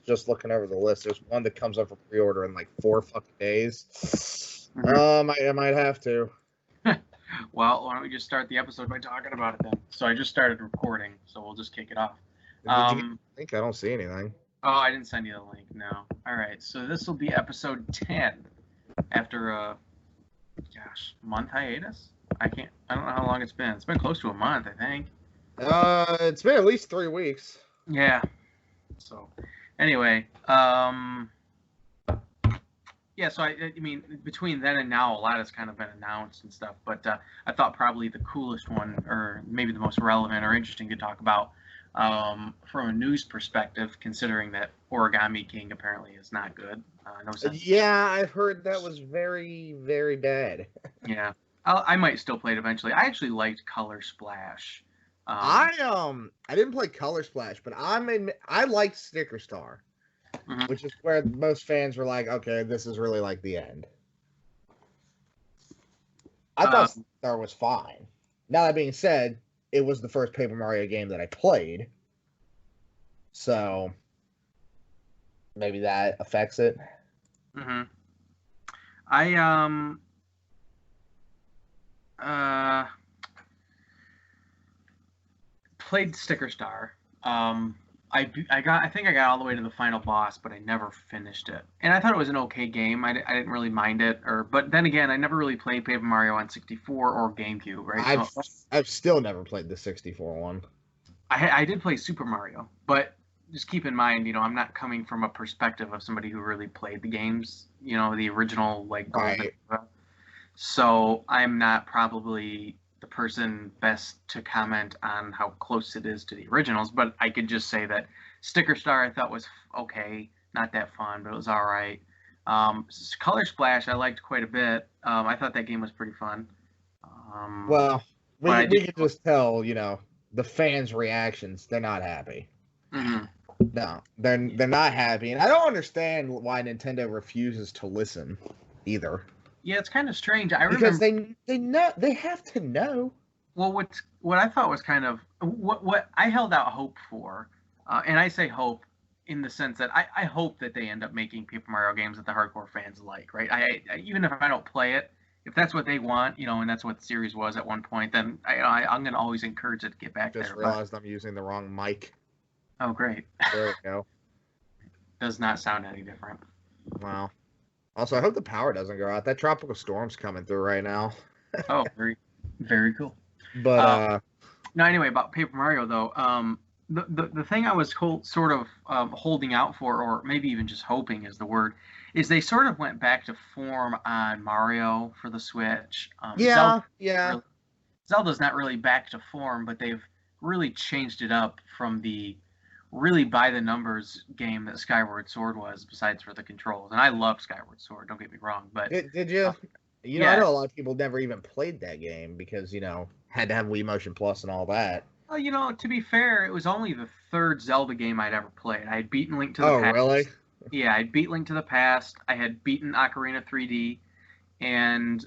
just looking over the list. There's one that comes up for pre-order in like 4 fucking days. I might have to. Well, why don't we just start the episode by talking about it then? So I just started recording, so we'll just kick it off. Did you get the link? I don't see anything. Oh, I didn't send you the link, no. All right, so this will be episode 10 after a, month hiatus? I don't know how long it's been. It's been close to a month, I think. It's been at least 3 weeks. Yeah. So, anyway, yeah, so I mean, between then and now, a lot has kind of been announced and stuff, but I thought probably the coolest one, or maybe the most relevant or interesting to talk about from a news perspective, considering that Origami King apparently is not good. No sense. Yeah, I've heard that was very, very bad. Yeah, I might still play it eventually. I actually liked Color Splash. I didn't play Color Splash, but I liked Sticker Star. Mm-hmm. Which is where most fans were like, okay, this is really like the end. I thought Star was fine. Now, that being said, it was the first Paper Mario game that I played. So, maybe that affects it. Mm-hmm. I played Sticker Star. I think I got all the way to the final boss, but I never finished it. And I thought it was an okay game. I didn't really mind it, but then again, I never really played Paper Mario on 64 or GameCube, right? I've still never played the 64 one. I did play Super Mario, but just keep in mind, I'm not coming from a perspective of somebody who really played the games, the original right. So I'm not probably the person best to comment on how close it is to the originals, but I could just say that Sticker Star I thought was okay, not that fun, but it was all right. Color Splash I liked quite a bit. I thought that game was pretty fun. Well, we can just tell, the fans' reactions. They're not happy. Mm-hmm. No, they're not happy, and I don't understand why Nintendo refuses to listen either. Yeah, it's kind of strange. Because they have to know. Well, what I thought was kind of what I held out hope for, and I say hope in the sense that I hope that they end up making Paper Mario games that the hardcore fans like, right? I even if I don't play it, if that's what they want, and that's what the series was at one point, then I'm going to always encourage it to get back there. Just realized I'm using the wrong mic. Oh, great. There we go. Does not sound any different. Wow. Also, I hope the power doesn't go out. That tropical storm's coming through right now. Oh, very, very cool. But no, anyway, about Paper Mario though, the thing I was sort of holding out for, or maybe even just hoping is the word, is they sort of went back to form on Mario for the Switch. Zelda's not really back to form, but they've really changed it up from the really by the numbers game that Skyward Sword was, besides for the controls. And I love Skyward Sword, don't get me wrong, but did you? I know a lot of people never even played that game because had to have Wii Motion Plus and all that. Well, to be fair, it was only the third Zelda game I'd ever played. I had beaten Link to the Past. Oh, really? Yeah, I'd beat Link to the Past. I had beaten Ocarina 3D, and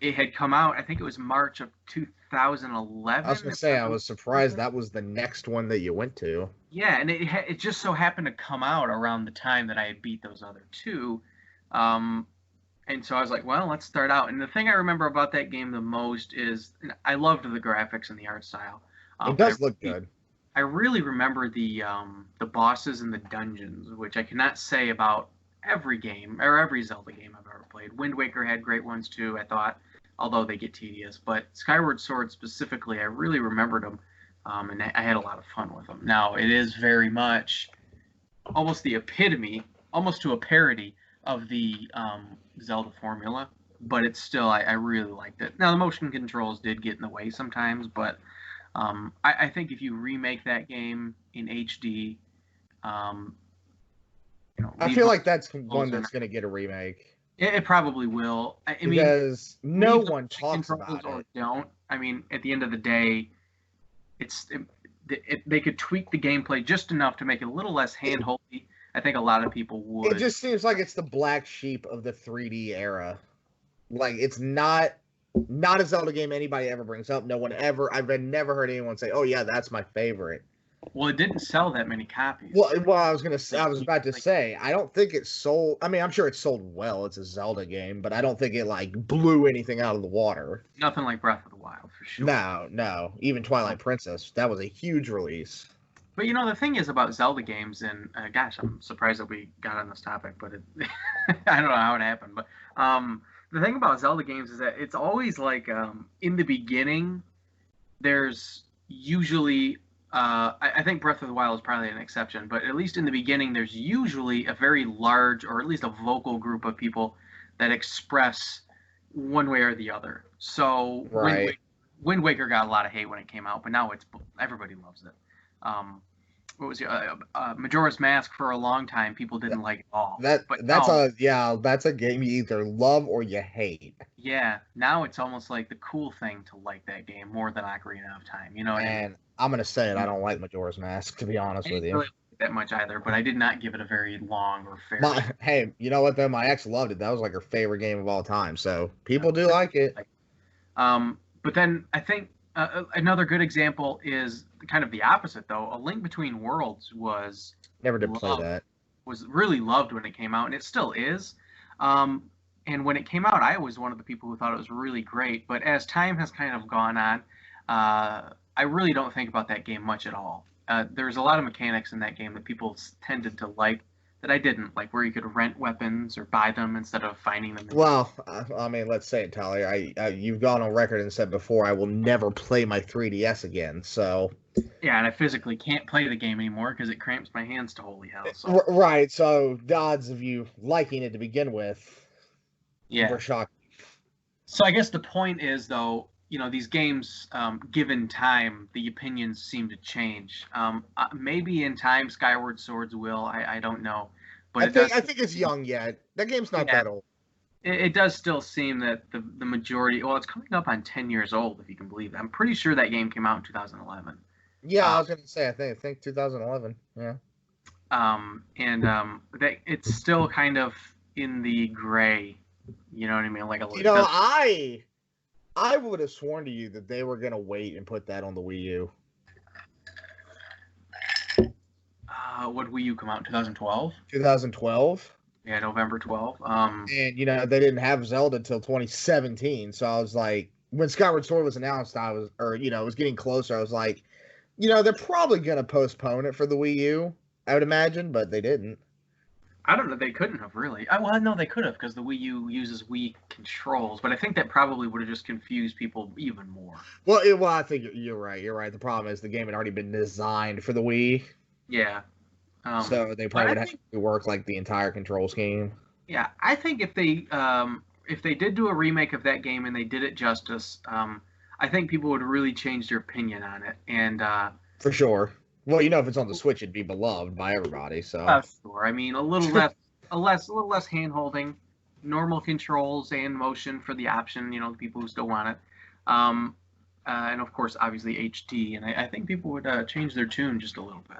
it had come out. I think it was March of 2011. I was gonna say I was surprised that was the next one that you went to. Yeah, and it just so happened to come out around the time that I had beat those other two, and so I was like, well, let's start out. And the thing I remember about that game the most is I loved the graphics and the art style. It does look good. I really remember the bosses and the dungeons, which I cannot say about every game or every Zelda game I've ever played. Wind Waker had great ones too, I thought, although they get tedious. But Skyward Sword specifically, I really remembered them, and I had a lot of fun with them. Now, it is very much almost the epitome, almost to a parody of the Zelda formula, but it's still, I really liked it. Now, the motion controls did get in the way sometimes, but I think if you remake that game in HD, I feel like that's one that's going to get a remake. It probably will. Because no one talks about it. Don't. I mean, at the end of the day, they could tweak the gameplay just enough to make it a little less hand-holdy. I think a lot of people would. It just seems like it's the black sheep of the 3D era. Like, it's not a Zelda game anybody ever brings up. I've never heard anyone say, oh yeah, that's my favorite. Well, it didn't sell that many copies. Well, I was about to say, I don't think it sold. I mean, I'm sure it sold well. It's a Zelda game, but I don't think it like blew anything out of the water. Nothing like Breath of the Wild for sure. No. Even Twilight Princess, that was a huge release. But you know, the thing is about Zelda games, and gosh, I'm surprised that we got on this topic, but I don't know how it happened. But the thing about Zelda games is that it's always like in the beginning, there's usually I think Breath of the Wild is probably an exception, but at least in the beginning, there's usually a very large, or at least a vocal group of people that express one way or the other. So right. Wind Waker got a lot of hate when it came out, but now everybody loves it. What was Majora's Mask for a long time? People didn't like it at all. That's a game you either love or you hate. Yeah, now it's almost like the cool thing to like that game more than Ocarina of Time. You know what I mean? I'm gonna say it. I don't like Majora's Mask, to be honest with you. Really like that much either, but I did not give it a very long or fair. Hey, you know what though? My ex loved it. That was like her favorite game of all time. So people do like it. But then I think another good example is kind of the opposite though. A Link Between Worlds was never did play that. Was really loved when it came out, and it still is. And when it came out, I was one of the people who thought it was really great. But as time has kind of gone on, I really don't think about that game much at all. There's a lot of mechanics in that game that people tended to like that I didn't, like where you could rent weapons or buy them instead of finding them. Well, I mean, let's say it, Tally. You've gone on record and said before, I will never play my 3DS again. So yeah, and I physically can't play the game anymore because it cramps my hands to holy hell. So. Right. So the odds of you liking it to begin with, were shocking. So I guess the point is, though, you know, these games, given time, the opinions seem to change. Maybe in time, Skyward Swords will. I don't know, but I think it's young yet. That game's not that old. It does still seem that the majority. Well, it's coming up on 10 years old, if you can believe it. I'm pretty sure that game came out in 2011. Yeah, I was gonna say. I think 2011. Yeah. That it's still kind of in the gray. You know what I mean? Like a. You know, I would have sworn to you that they were gonna wait and put that on the Wii U. What Wii U come out in 2012? 2012. Yeah, November 12. And you know they didn't have Zelda until 2017, so I was like, when Skyward Sword was announced, it was getting closer. I was like, you know, they're probably gonna postpone it for the Wii U, I would imagine, but they didn't. I don't know. They couldn't have really. Well, no, they could have because the Wii U uses Wii controls, but I think that probably would have just confused people even more. Well, I think you're right. You're right. The problem is the game had already been designed for the Wii. Yeah. So they probably would have to work like the entire control scheme. Yeah, I think if they did do a remake of that game and they did it justice, I think people would really change their opinion on it. And for sure. Well, you know, if it's on the Switch, it'd be beloved by everybody. So sure. I mean, a little less hand-holding, normal controls and motion for the option. You know, the people who still want it, and of course, obviously HD. And I think people would change their tune just a little bit.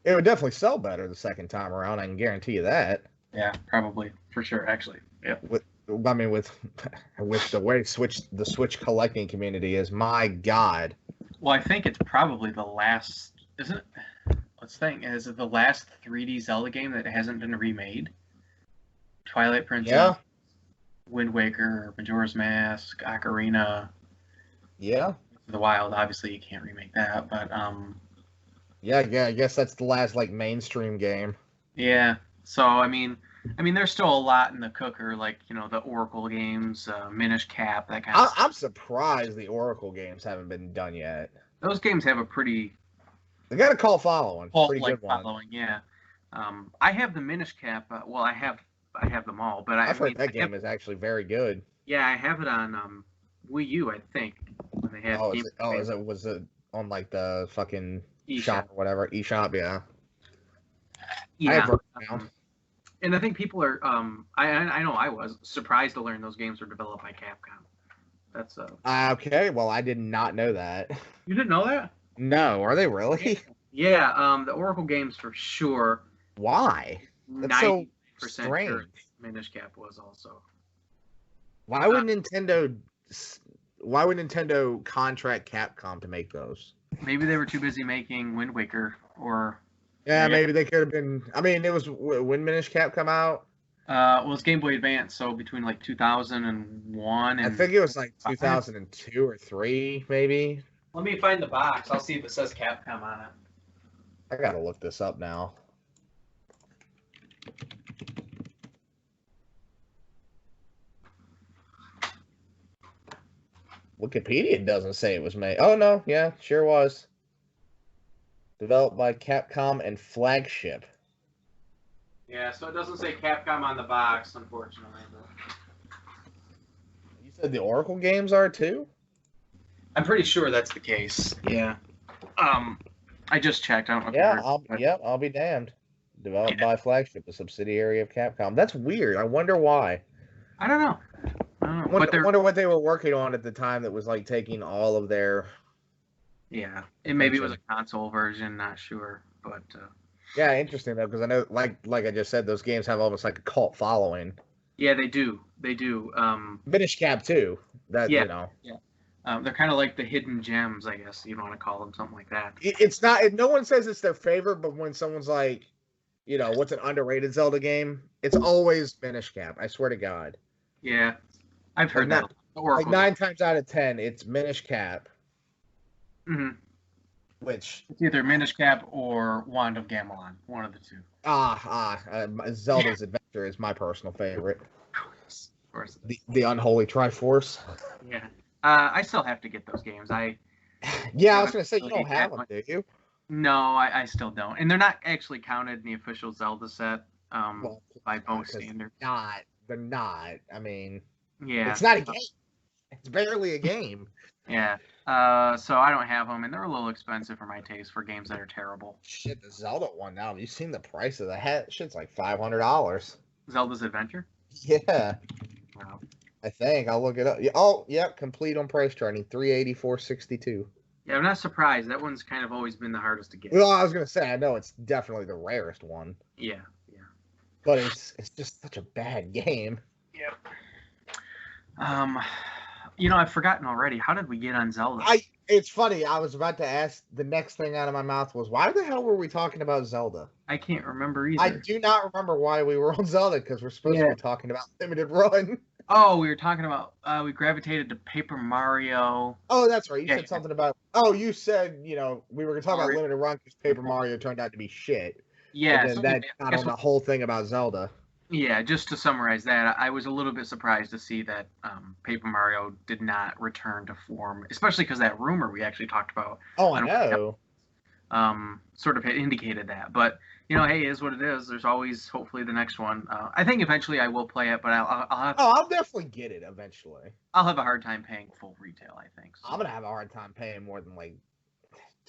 It would definitely sell better the second time around. I can guarantee you that. Yeah, probably for sure. Actually, yeah. With the way the Switch collecting community is, my God. Well, I think it's probably the last. Isn't it? Let's think. Is it the last 3D Zelda game that hasn't been remade? Twilight Princess, Wind Waker, Majora's Mask, Ocarina. Yeah. The Wild, obviously, you can't remake that, but Yeah, I guess that's the last like mainstream game. Yeah. So I mean, there's still a lot in the cooker, like the Oracle games, Minish Cap, that kind of stuff. I'm surprised the Oracle games haven't been done yet. Those games have a pretty. They got a cult following. Pretty good following, yeah. I have the Minish Cap. I have them all, but I've heard that game is actually very good. Yeah, I have it on Wii U, I think. When they have was it on like the fucking eShop shop or whatever? eShop, yeah. Yeah. And I think people are. I know I was surprised to learn those games were developed by Capcom. That's okay. Well, I did not know that. You didn't know that? No, are they really? Yeah. The Oracle games for sure. Why? That's so strange. Sure Minish Cap was also. Why would Nintendo contract Capcom to make those? Maybe they were too busy making Wind Waker, or Yeah, maybe they could have been. I mean, it was when Minish Cap come out. well, it's Game Boy Advance, so between like 2001 I and think it was like 5. 2002 or 3, maybe. Let me find the box. I'll see if it says Capcom on it. I gotta look this up now. Wikipedia doesn't say it was made. Oh no, yeah, sure was. Developed by Capcom and Flagship. Yeah, so it doesn't say Capcom on the box, unfortunately. You said the Oracle games are too? I'm pretty sure that's the case. Yeah. I just checked. I don't know if Yeah, I'll be damned. Developed by Flagship, a subsidiary of Capcom. That's weird. I wonder why. I don't know. I wonder what they were working on at the time that was like taking all of their. Yeah, maybe it was a console version. Not sure, but. Yeah, interesting though, because I know, like I just said, those games have almost like a cult following. Yeah, they do. They do. Minish Cap too. That yeah, you know. Yeah. They're kind of like the hidden gems, I guess you want to call them, something like that. It's not. No one says it's their favorite, but when someone's like, you know, what's an underrated Zelda game? It's always Minish Cap. I swear to God. Yeah, I've heard like that. Like 9 times out of 10, it's Minish Cap. Mm-hmm. Which it's either Minish Cap or Wand of Gamelon, one of the two. Zelda's Adventure is my personal favorite. Of course. The unholy Triforce. Yeah. I still have to get those games. I was gonna say, you don't have them, do you? No, I still don't, and they're not actually counted in the official Zelda set by both standards. They're not. I mean, yeah, it's not a game. It's barely a game. Yeah. So I don't have them, and they're a little expensive for my taste for games that are terrible. Shit, the Zelda one now. Have you seen the price of the hat? Shit's like $500. Zelda's Adventure? Yeah. Wow. I think I'll look it up. Oh, yep, complete on price charting, $384.62. Yeah, I'm not surprised. That one's kind of always been the hardest to get. Well, I was gonna say, I know it's definitely the rarest one. Yeah. But it's just such a bad game. Yep. I've forgotten already. How did we get on Zelda? It's funny. I was about to ask. The next thing out of my mouth was, why the hell were we talking about Zelda? I can't remember either. I do not remember why we were on Zelda, because we're supposed to be talking about Limited Run. Oh, we were talking about. We gravitated to Paper Mario. Oh, that's right. You said something about. Oh, you said we were going to talk about Limited Run because Paper Mario turned out to be shit. Yeah, and then that got on the whole thing about Zelda. Yeah, just to summarize that, I was a little bit surprised to see that Paper Mario did not return to form, especially because that rumor we actually talked about. Oh, I know. Sort of indicated that, but hey, it is what it is. There's always hopefully the next one. I think eventually I will play it, but I'll definitely get it eventually. I'll have a hard time paying full retail, I think. So. I'm gonna have a hard time paying more than like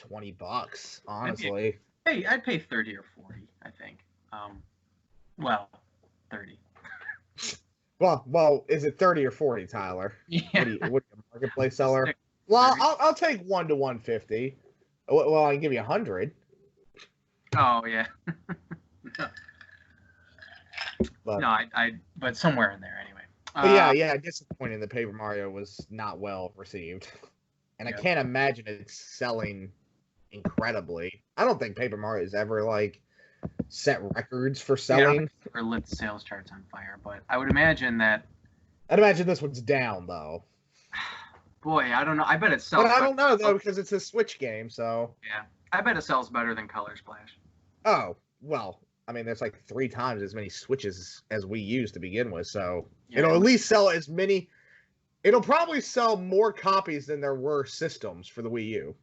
$20, honestly. I'd pay 30 or 40, I think. 30. Well, is it 30 or 40, Tyler? Yeah. What are you, a marketplace seller? Well, I'll take 1 to 150. Well, I can give you 100. Oh yeah. But somewhere in there anyway. But yeah, disappointing. The Paper Mario was not well received, and I can't imagine it's selling incredibly. I don't think Paper Mario has ever set records for selling or lit the sales charts on fire, but I would imagine that. I'd imagine this one's down though. Boy, I don't know. I bet it sells. But I don't know though, because it's a Switch game, so. Yeah, I bet it sells better than Color Splash. Oh well, I mean, there's 3 times as many Switches as Wii U's to begin with, so it'll at least sell as many. It'll probably sell more copies than there were systems for the Wii U.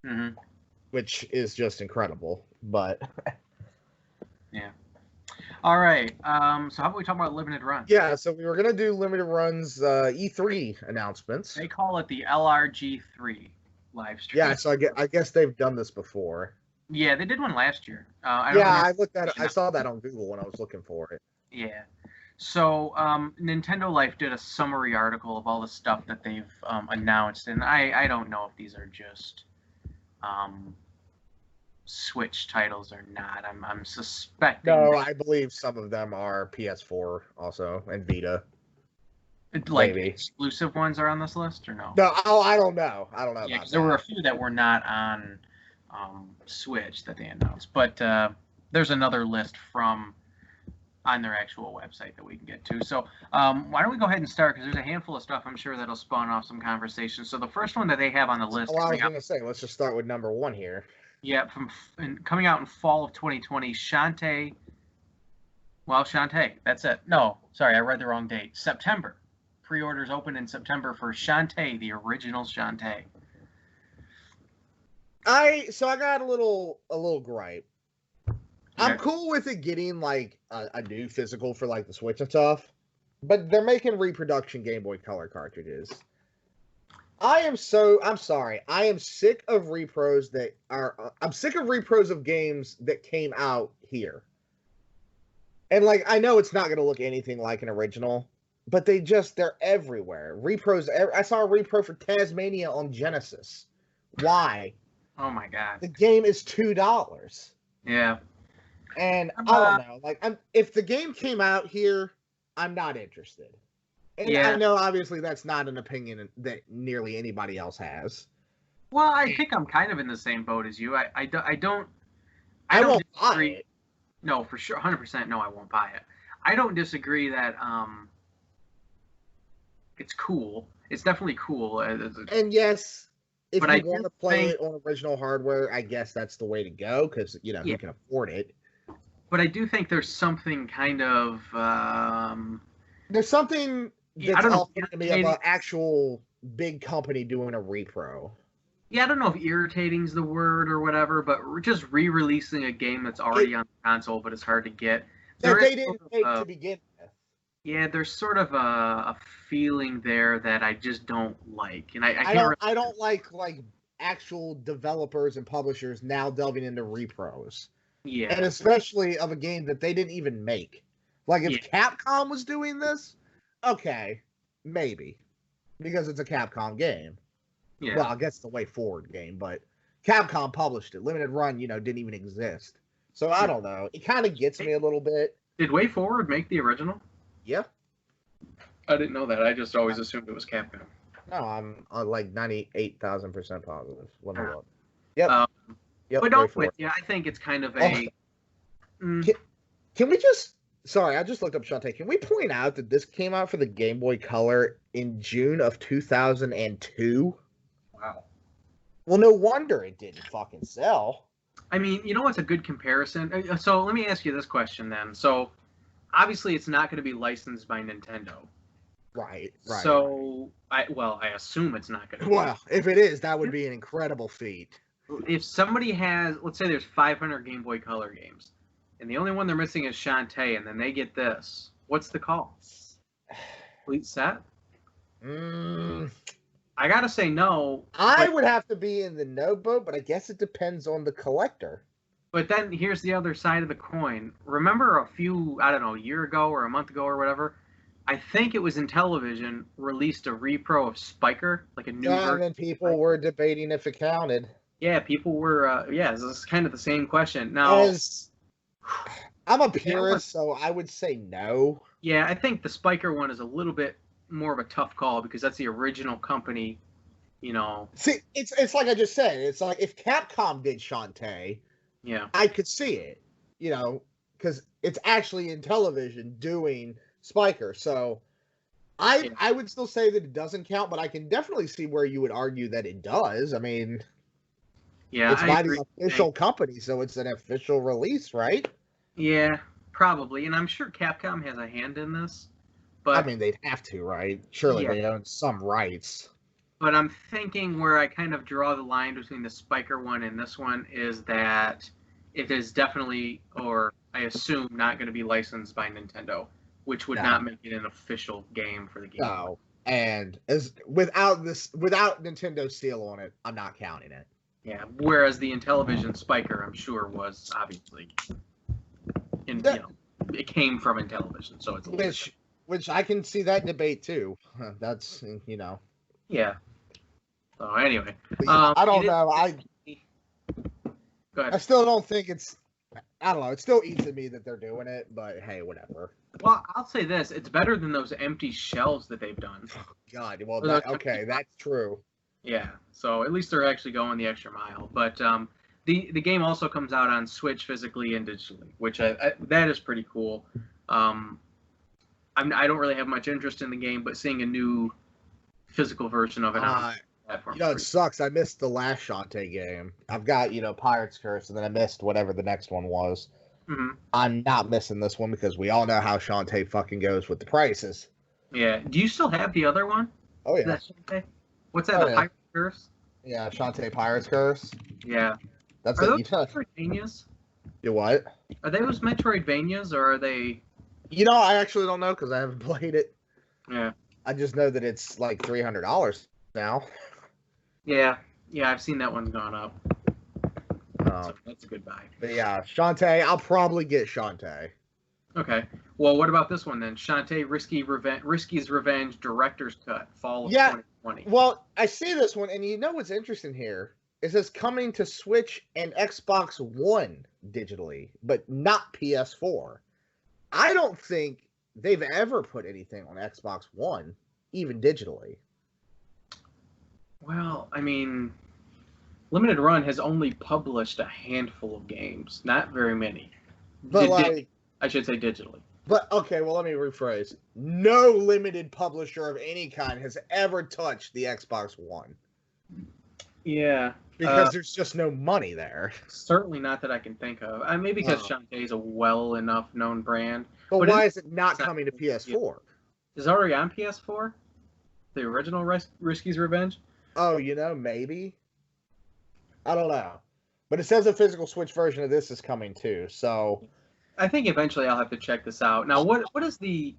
Mm-hmm. Which is just incredible, but. Yeah. All right. So how about we talk about Limited Run? Yeah. So we were gonna do Limited Run's E3 announcements. They call it the LRG3 live stream. Yeah. So I guess they've done this before. Yeah, they did one last year. I looked at it. I saw that on Google when I was looking for it. Yeah. So Nintendo Life did a summary article of all the stuff that they've announced, and I don't know if these are just Switch titles or not. I'm suspecting. No, I believe some of them are PS4 also and Vita. Like maybe. exclusive ones are on this list or no? No, I don't know. I don't know. Yeah, about because there were a that. few that were not on Switch that they announced, but there's another list from on their actual website that we can get to. So why don't we go ahead and start, because there's a handful of stuff I'm sure that'll spawn off some conversation. So the first one that they have on the list, Well, I was going to say, let's just start with number 1 here. yeah, coming out in fall of 2020, Shantae. Well, Shantae, that's it. No, sorry, I read the wrong date. September. Pre-orders open in September for Shantae, the original Shantae. I got a little gripe. Okay. I'm cool with it getting like a new physical for like the Switch and stuff, but they're making reproduction Game Boy Color cartridges. I'm sorry. I am sick of repros that are. I'm sick of repros of games that came out here. And like, I know it's not going to look anything like an original, but they're everywhere. Repros. I saw a repro for Tasmania on Genesis. Why? Oh my god. The game is $2. Yeah. And I don't know. Like, if the game came out here, I'm not interested. And yeah. I know, obviously, that's not an opinion that nearly anybody else has. Well, I think I'm kind of in the same boat as you. I don't won't disagree. buy it. No, for sure, 100%. No, I won't buy it. I don't disagree that it's cool. It's definitely cool. And yes, if you want to play it on original hardware, I guess that's the way to go, because you can afford it. But I do think there's something kind of there's something that's off-putting to me about actual big company doing a repro. Yeah, I don't know if irritating's the word or whatever, but just re-releasing a game that's already on the console, but it's hard to get. That they didn't make to begin with. Yeah, there's sort of a feeling there that I just don't like, and I don't like actual developers and publishers now delving into repros. Yeah, and especially of a game that they didn't even make. Like if Capcom was doing this, okay, maybe, because it's a Capcom game. Yeah. Well, I guess it's a Way Forward game, but Capcom published it. Limited Run, didn't even exist. So I don't know. It kind of gets me a little bit. Did Way Forward make the original? Yeah. I didn't know that. I just always assumed it was Capcom. No, I'm like 98,000% positive. Let me look. Yep. Yep. But don't quit. Yeah, I think it's kind of a. Can we just? Sorry, I just looked up Shantae. Can we point out that this came out for the Game Boy Color in June of 2002? Wow. Well, no wonder it didn't fucking sell. I mean, you know what's a good comparison? So let me ask you this question then. So obviously, it's not going to be licensed by Nintendo. Right. So I assume it's not going to. Well, if it is, that would be an incredible feat. If somebody has, let's say there's 500 Game Boy Color games, and the only one they're missing is Shantae, and then they get this, what's the call? Complete set? I gotta say no. I would have to be in the no boat, but I guess it depends on the collector. But then here's the other side of the coin. Remember a year ago or a month ago or whatever, I think it was Intellivision released a repro of Spiker, like a new version. And then people were debating if it counted. Yeah, people were. This is kind of the same question. Now, I'm a purist, so I would say no. Yeah, I think the Spiker one is a little bit more of a tough call because that's the original company, See, it's like I just said. It's like if Capcom did Shantae, I could see it, because it's actually Intellivision doing Spiker. So I would still say that it doesn't count, but I can definitely see where you would argue that it does. I mean, it's by the official company, so it's an official release, right? Yeah, probably. And I'm sure Capcom has a hand in this. But I mean, they'd have to, right? Surely they own some rights. But I'm thinking where I kind of draw the line between the Spiker one and this one is that it is definitely, or I assume, not going to be licensed by Nintendo, which would not make it an official game for the game. No, and without Nintendo's seal on it, I'm not counting it. Yeah, whereas the Intellivision Spiker, I'm sure, was obviously, it came from Intellivision, so it's a which I can see that debate too. That's Yeah. So anyway, I don't know. Go ahead. I still don't think it's. I don't know. It still eats at me that they're doing it, but hey, whatever. Well, I'll say this: it's better than those empty shells that they've done. God, well, Or those okay, that's true. Yeah, so at least they're actually going the extra mile. But the game also comes out on Switch physically and digitally, which that is pretty cool. I don't really have much interest in the game, but seeing a new physical version of it on platform. It sucks. I missed the last Shantae game. I've got, Pirate's Curse, and then I missed whatever the next one was. Mm-hmm. I'm not missing this one because we all know how Shantae fucking goes with the prices. Yeah. Do you still have the other one? Oh, yeah. What's that, the Pirate's Curse? Yeah, Shantae Pirate's Curse. Yeah. That's Are it. those Metroidvanias? You what? Are they those Metroidvanias, or are they... I actually don't know because I haven't played it. Yeah. I just know that it's like $300 now. Yeah, I've seen that one gone up. So that's a good buy. But yeah, Shantae, I'll probably get Shantae. Okay. Well, what about this one then? Shantae Risky's Revenge Director's Cut, Fall of 2020. Well, I see this one, and what's interesting here? It says coming to Switch and Xbox One digitally, but not PS4. I don't think they've ever put anything on Xbox One, even digitally. Well, I mean, Limited Run has only published a handful of games, not very many. But I should say digitally. But okay, well, let me rephrase. No limited publisher of any kind has ever touched the Xbox One. Yeah. Because there's just no money there. Certainly not that I can think of. Maybe because Shantae is a well enough known brand. But why is it not coming to PS4? Is it already on PS4? The original Risky's Revenge? Oh, maybe. I don't know. But it says a physical Switch version of this is coming too, so... I think eventually I'll have to check this out. Now, what is the...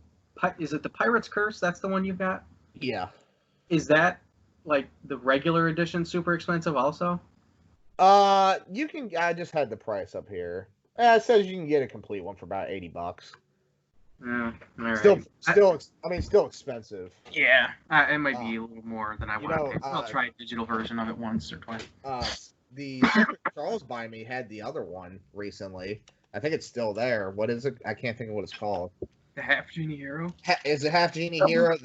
Is it the Pirate's Curse? That's the one you've got? Yeah. Is that, like, the regular edition super expensive also? You can... I just had the price up here. It says you can get a complete one for about $80. Yeah, all right. Still expensive. Yeah, it might be a little more than I want. I'll try a digital version of it once or twice. The Charles by me had the other one recently. I think it's still there. What is it? I can't think of what it's called. The Half Genie Hero? Is it Half Genie Hero?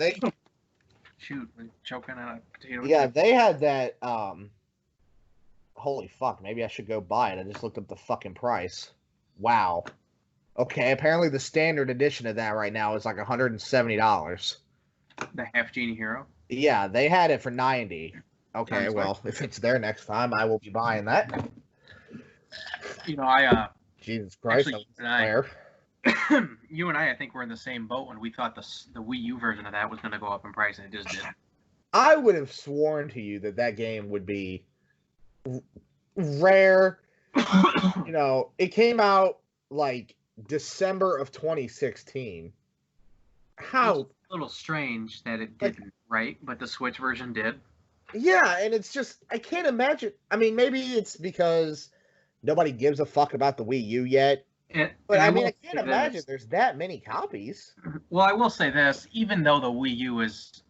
Shoot, we're choking on a potato. Yeah, they had that. Holy fuck, maybe I should go buy it. I just looked up the fucking price. Wow. Okay, apparently the standard edition of that right now is like $170. The Half Genie Hero? Yeah, they had it for $90. Okay, well, if it's there next time, I will be buying that. Jesus Christ, you and I think we're in the same boat when we thought the Wii U version of that was going to go up in price, and it just didn't. I would have sworn to you that game would be rare. It came out like December of 2016. How? It's a little strange that it didn't, right? But the Switch version did. Yeah, and it's just, I can't imagine. I mean, maybe it's because nobody gives a fuck about the Wii U yet. But I can't imagine there's that many copies. Well, I will say this, even though the Wii U is,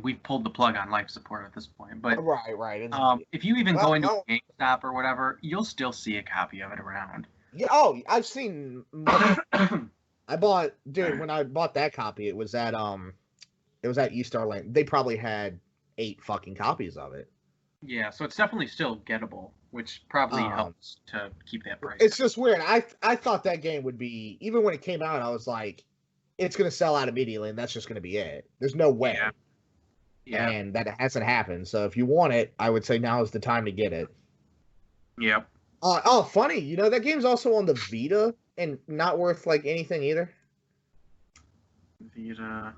we've pulled the plug on life support at this point. But right. If you even go into a GameStop or whatever, you'll still see a copy of it around. Yeah. Oh, I've seen. When I bought that copy, it was at East Orlando. They probably had 8 fucking copies of it. Yeah, so it's definitely still gettable, which probably helps to keep that price. It's just weird. I thought that game would be, even when it came out, I was like, it's going to sell out immediately, and that's just going to be it. There's no way. Yeah. And that hasn't happened. So if you want it, I would say now is the time to get it. Yep. Funny. That game's also on the Vita and not worth like anything either. Vita.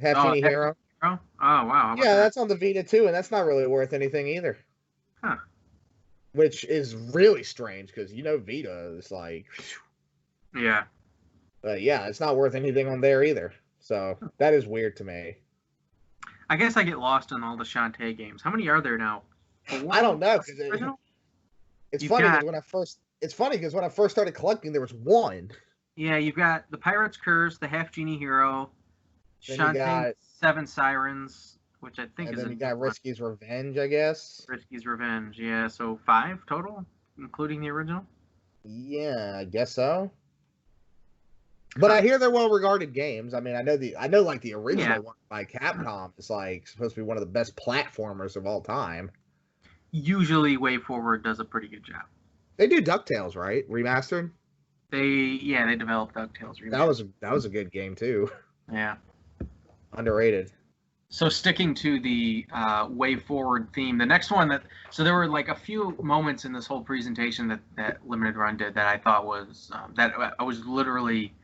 Half Genie Hero. Oh, wow. Yeah, that's on the Vita too, and that's not really worth anything either. Huh. Which is really strange because Vita is like. Yeah. But yeah, it's not worth anything on there either. So that is weird to me. I guess I get lost in all the Shantae games. How many are there now? I don't know. It's funny because when I first started collecting, there was one. Yeah, you've got the Pirate's Curse, the Half Genie Hero, Shantae 7 Sirens, which I think and is. And then you got Risky's Revenge, I guess. Risky's Revenge, yeah. So 5 total, including the original. Yeah, I guess so. But I hear they're well-regarded games. I mean, I know like the Yeah. original one by Capcom is like supposed to be one of the best platformers of all time. Usually, Way Forward does a pretty good job. They do DuckTales, right? Remastered. They developed DuckTales That was a good game too. Yeah. Underrated. So sticking to the Way Forward theme, the next one so there were like a few moments in this whole presentation that Limited Run did that I thought was that I was literally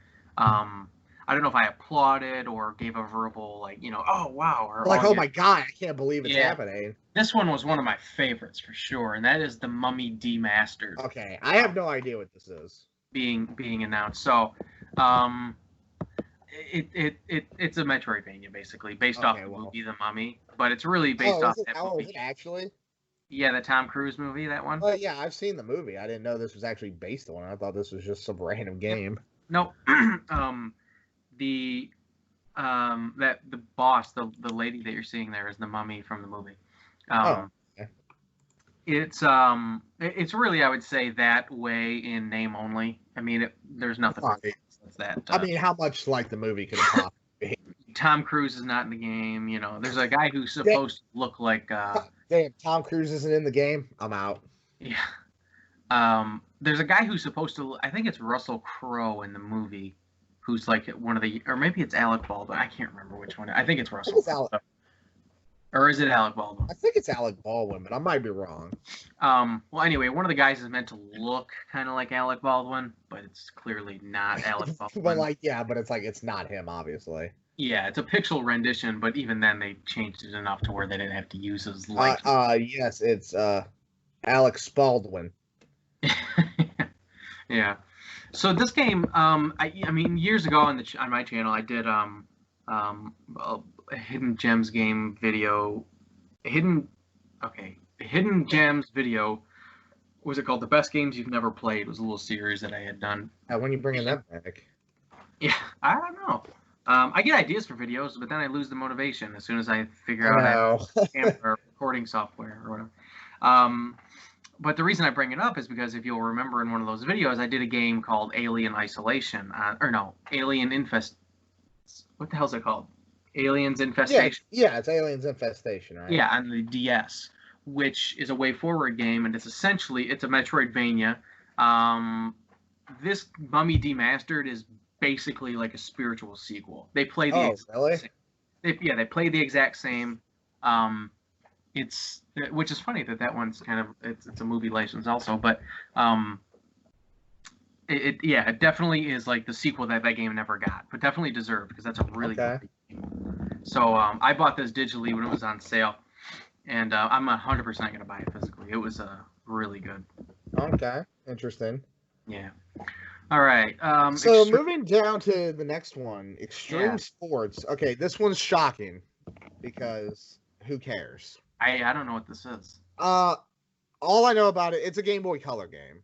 I don't know if I applauded or gave a verbal like oh wow or like oh my god, I can't believe it's happening. This one was one of my favorites for sure, and that is the Mummy Demastered. Okay, I have no idea what this is being announced. So it's a Metroidvania basically based off the movie The Mummy, but it's really based off that movie. Is it actually? Yeah, the Tom Cruise movie, that one. Yeah, I've seen the movie. I didn't know this was actually based on it. I thought this was just some random game. No, the boss, the lady that you're seeing there is the mummy from the movie. It's really, I would say, that way in name only. I mean, there's nothing that. I mean, how much like the movie could have possibly be? Tom Cruise is not in the game. There's a guy who's supposed to look like. Damn, Tom Cruise isn't in the game. I'm out. Yeah. There's a guy who's supposed to. I think it's Russell Crowe in the movie, who's like one of the, or maybe it's Alec Baldwin. I can't remember which one. I think it's Russell Crowe. Or is it Alec Baldwin? I think it's Alec Baldwin, but I might be wrong. Well, anyway, one of the guys is meant to look kind of like Alec Baldwin, but it's clearly not Alec Baldwin. But it's like it's not him, obviously. Yeah, it's a pixel rendition, but even then they changed it enough to where they didn't have to use his likeness. Yes, it's Alex Baldwin. Yeah. So this game, I mean, years ago on my channel, I did a Hidden Gems game video. Hidden Gems video. What was it called? The Best Games You've Never Played. It was a little series that I had done. When you bringing that back? Yeah, I don't know. I get ideas for videos, but then I lose the motivation as soon as I figure out camera recording software or whatever. But the reason I bring it up is because if you'll remember in one of those videos, I did a game called Alien Isolation. Alien Infest. What the hell's it called? Aliens Infestation. Yeah, it's Aliens Infestation, right? Yeah, on the DS, which is a Way Forward game, and it's a Metroidvania. This Mummy Demastered is basically like a spiritual sequel. They play the same. They play the exact same. Which is funny that one's kind of it's a movie license also, but it definitely is like the sequel that game never got, but definitely deserved because that's a really good game. So I bought this digitally when it was on sale, and I'm 100% gonna buy it physically. It was really good. Okay, interesting. Yeah. All right. So moving down to the next one, Extreme Sports. Okay, this one's shocking because who cares? I don't know what this is. All I know about it, it's a Game Boy Color game.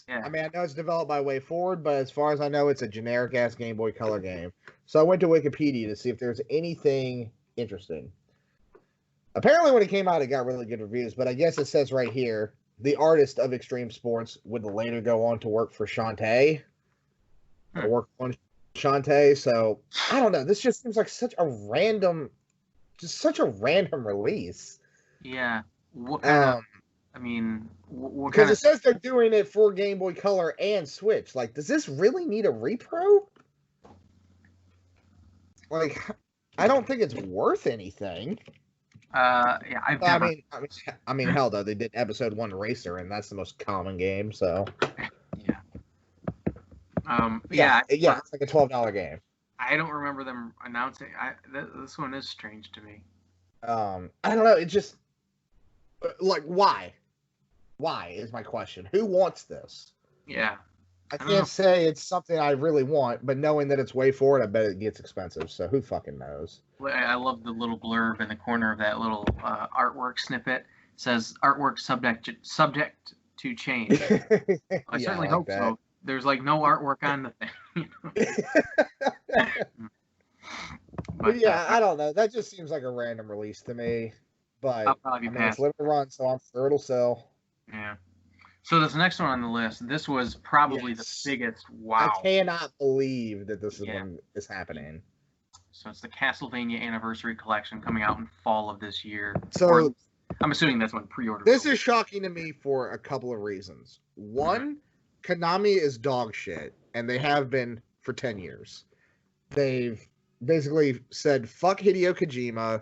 I mean, I know it's developed by Way Forward, but as far as I know, it's a generic ass Game Boy Color game. So I went to Wikipedia to see if there's anything interesting. Apparently, when it came out, it got really good reviews, but I guess it says right here, the artist of Extreme Sports would later go on to work for Shantae. Or work on Shantae. So I don't know. This just seems like such a random release. Yeah. What I mean, what because it says they're doing it for Game Boy Color and Switch. Like, does this really need a repro? Like, I don't think it's worth anything. Yeah, I mean, hell though, they did Episode 1 Racer, and that's the most common game. So, yeah, it's like a $12 game. I don't remember them announcing. This one is strange to me. I don't know. It just like why? Why is my question? Who wants this? Yeah. I can't say it's something I really want, but knowing that it's Way Forward, I bet it gets expensive. So who fucking knows? I love the little blurb in the corner of that little artwork snippet. It says artwork subject to change. I certainly hope so. There's like no artwork on the thing. But yeah, I don't know. That just seems like a random release to me. But I'll probably it's limited run, so I'm sure it'll sell. Yeah. So this next one on the list, this was probably the biggest I wow. cannot believe that this is Yeah. when it's happening. So it's the Castlevania Anniversary Collection coming out in fall of this year. So I'm assuming that's when pre-order. This is shocking to me for a couple of reasons. One, Konami is dog shit, and they have been for 10 years. They've basically said fuck Hideo Kojima,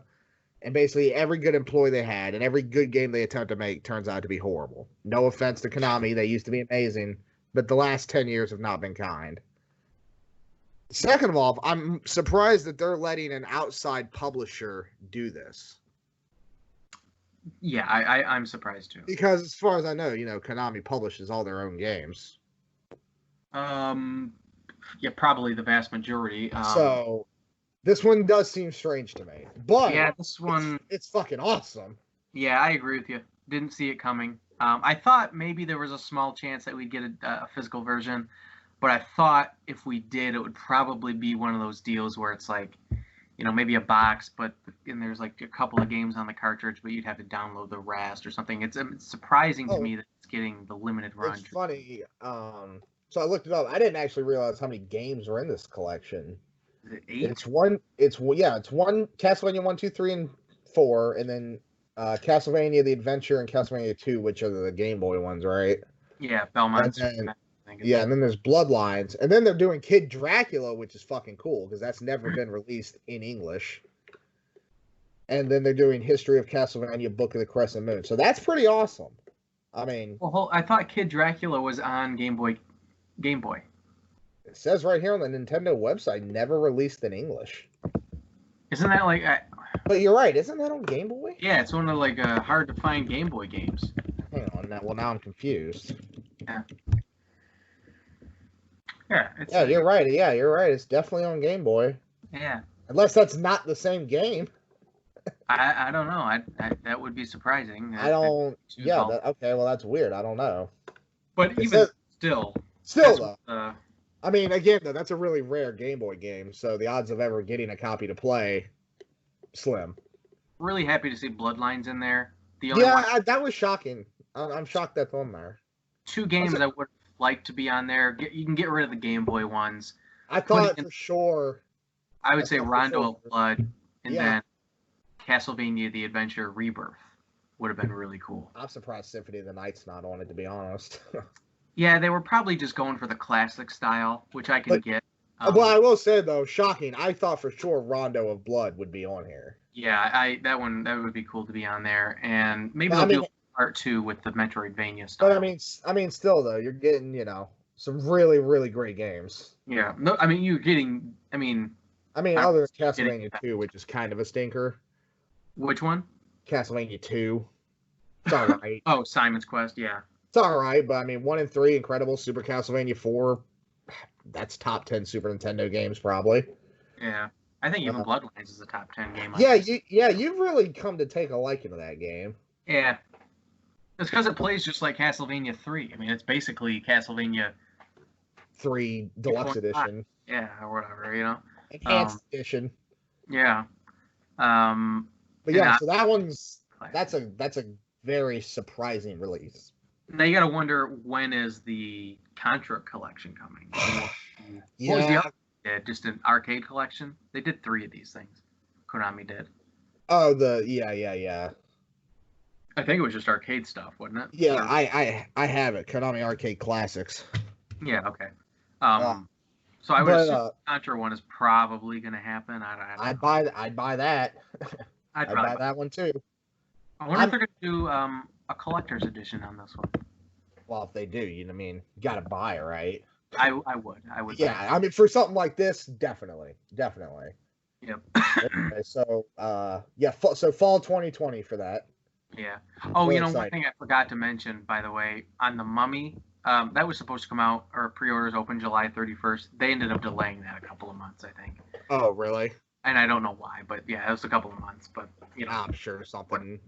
and basically every good employee they had and every good game they attempt to make turns out to be horrible. No offense to Konami, they used to be amazing, but the last 10 years have not been kind. Second of all, I'm surprised that they're letting an outside publisher do this. Yeah, I'm surprised too. Because as far as I know, Konami publishes all their own games. Yeah, probably the vast majority. So this one does seem strange to me. But yeah, this one it's fucking awesome. Yeah, I agree with you. Didn't see it coming. I thought maybe there was a small chance that we'd get a physical version, but I thought if we did, it would probably be one of those deals where it's like, maybe a box, and there's like a couple of games on the cartridge, but you'd have to download the rest or something. It's surprising to me that it's getting the limited run. It's funny. So I looked it up. I didn't actually realize how many games were in this collection. Is it 8? It's one Castlevania 1, 2, 3, and 4, and then Castlevania the Adventure and Castlevania 2, which are the Game Boy ones, right? Yeah, Belmont. Yeah, and then there's Bloodlines, and then they're doing Kid Dracula, which is fucking cool because that's never been released in English. And then they're doing History of Castlevania, Book of the Crescent Moon, so that's pretty awesome. I mean, well, I thought Kid Dracula was on Game Boy. It says right here on the Nintendo website, never released in English. Isn't that like? But you're right, isn't that on Game Boy? Yeah, it's one of like hard to find Game Boy games. Hang on, now I'm confused. Yeah. Yeah, you're right. Yeah, you're right. It's definitely on Game Boy. Yeah. Unless that's not the same game. I don't know. That would be surprising. Okay. Well, that's weird. I don't know. But even still though. I mean, again, though, that's a really rare Game Boy game, so the odds of ever getting a copy to play, slim. Really happy to see Bloodlines in there. That was shocking. I'm shocked that's on there. 2 games I would like to be on there. You can get rid of the Game Boy ones. I thought for sure. I would say Rondo of Blood and then Castlevania The Adventure Rebirth would have been really cool. I'm surprised Symphony of the Night's not on it, to be honest. Yeah, they were probably just going for the classic style, which I can get. Well, I will say, though, shocking, I thought for sure Rondo of Blood would be on here. Yeah, that would be cool to be on there. And maybe they'll do part 2 with the Metroidvania style. But I mean, still though, you're getting some really, really great games. Yeah, no, I mean you're getting. I mean, other than Castlevania 2, which is kind of a stinker. Which one? Castlevania 2. It's all right. Oh, Simon's Quest, yeah. It's all right, but 1 and 3, incredible. Super Castlevania 4, that's top 10 Super Nintendo games probably. Yeah, I think even Bloodlines is a top 10 game. You've really come to take a liking to that game. Yeah. It's because it plays just like Castlevania 3. I mean, it's basically Castlevania 3 Deluxe Edition. Yeah, or whatever, Enhanced Edition. Yeah. But yeah, so that's a very surprising release. Now you gotta wonder, when is the Contra collection coming? Yeah. What was the other? Just an arcade collection? They did 3 of these things. Konami did. Oh, yeah. I think it was just arcade stuff, wasn't it? Yeah, I have it. Konami Arcade Classics. Yeah, okay. So I would assume the Contra one is probably going to happen. I'd buy that. I'd buy that one too. I wonder if they're going to do a collector's edition on this one. Well, if they do, you got to buy it, right? I would. Yeah, for something like this, definitely. Yep. Okay, so so fall 2020 for that. Yeah. Oh, one thing I forgot to mention, by the way, on the Mummy, that was supposed to come out, or pre-orders open July 31st. They ended up delaying that a couple of months, I think. Oh, really? And I don't know why, but yeah, it was a couple of months. But I'm sure something.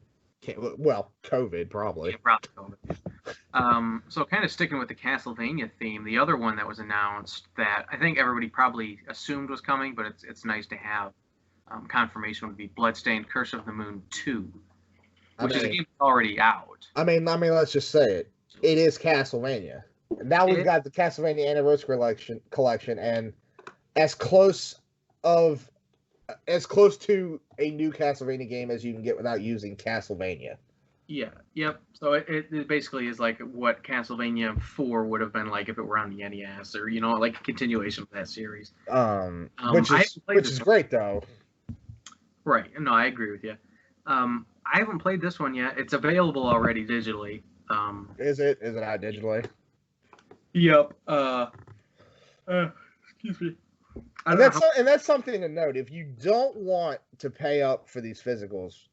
COVID probably. Yeah, probably COVID. So kind of sticking with the Castlevania theme, the other one that was announced that I think everybody probably assumed was coming, but it's nice to have confirmation, would be Bloodstained: Curse of the Moon 2. Which is a game that's already out. I mean, let's just say it. it is Castlevania. Now we've It- got the Castlevania Anniversary collection, and as close of as close to a new Castlevania game as you can get without using Castlevania. Yeah, yep. So it basically is like what Castlevania 4 would have been like if it were on the NES, or like a continuation of that series. Which is great though. Right. No, I agree with you. I haven't played this one yet. It's available already digitally. Is it out digitally? Yep. Excuse me. And that's something to note. If you don't want to pay up for these physicals,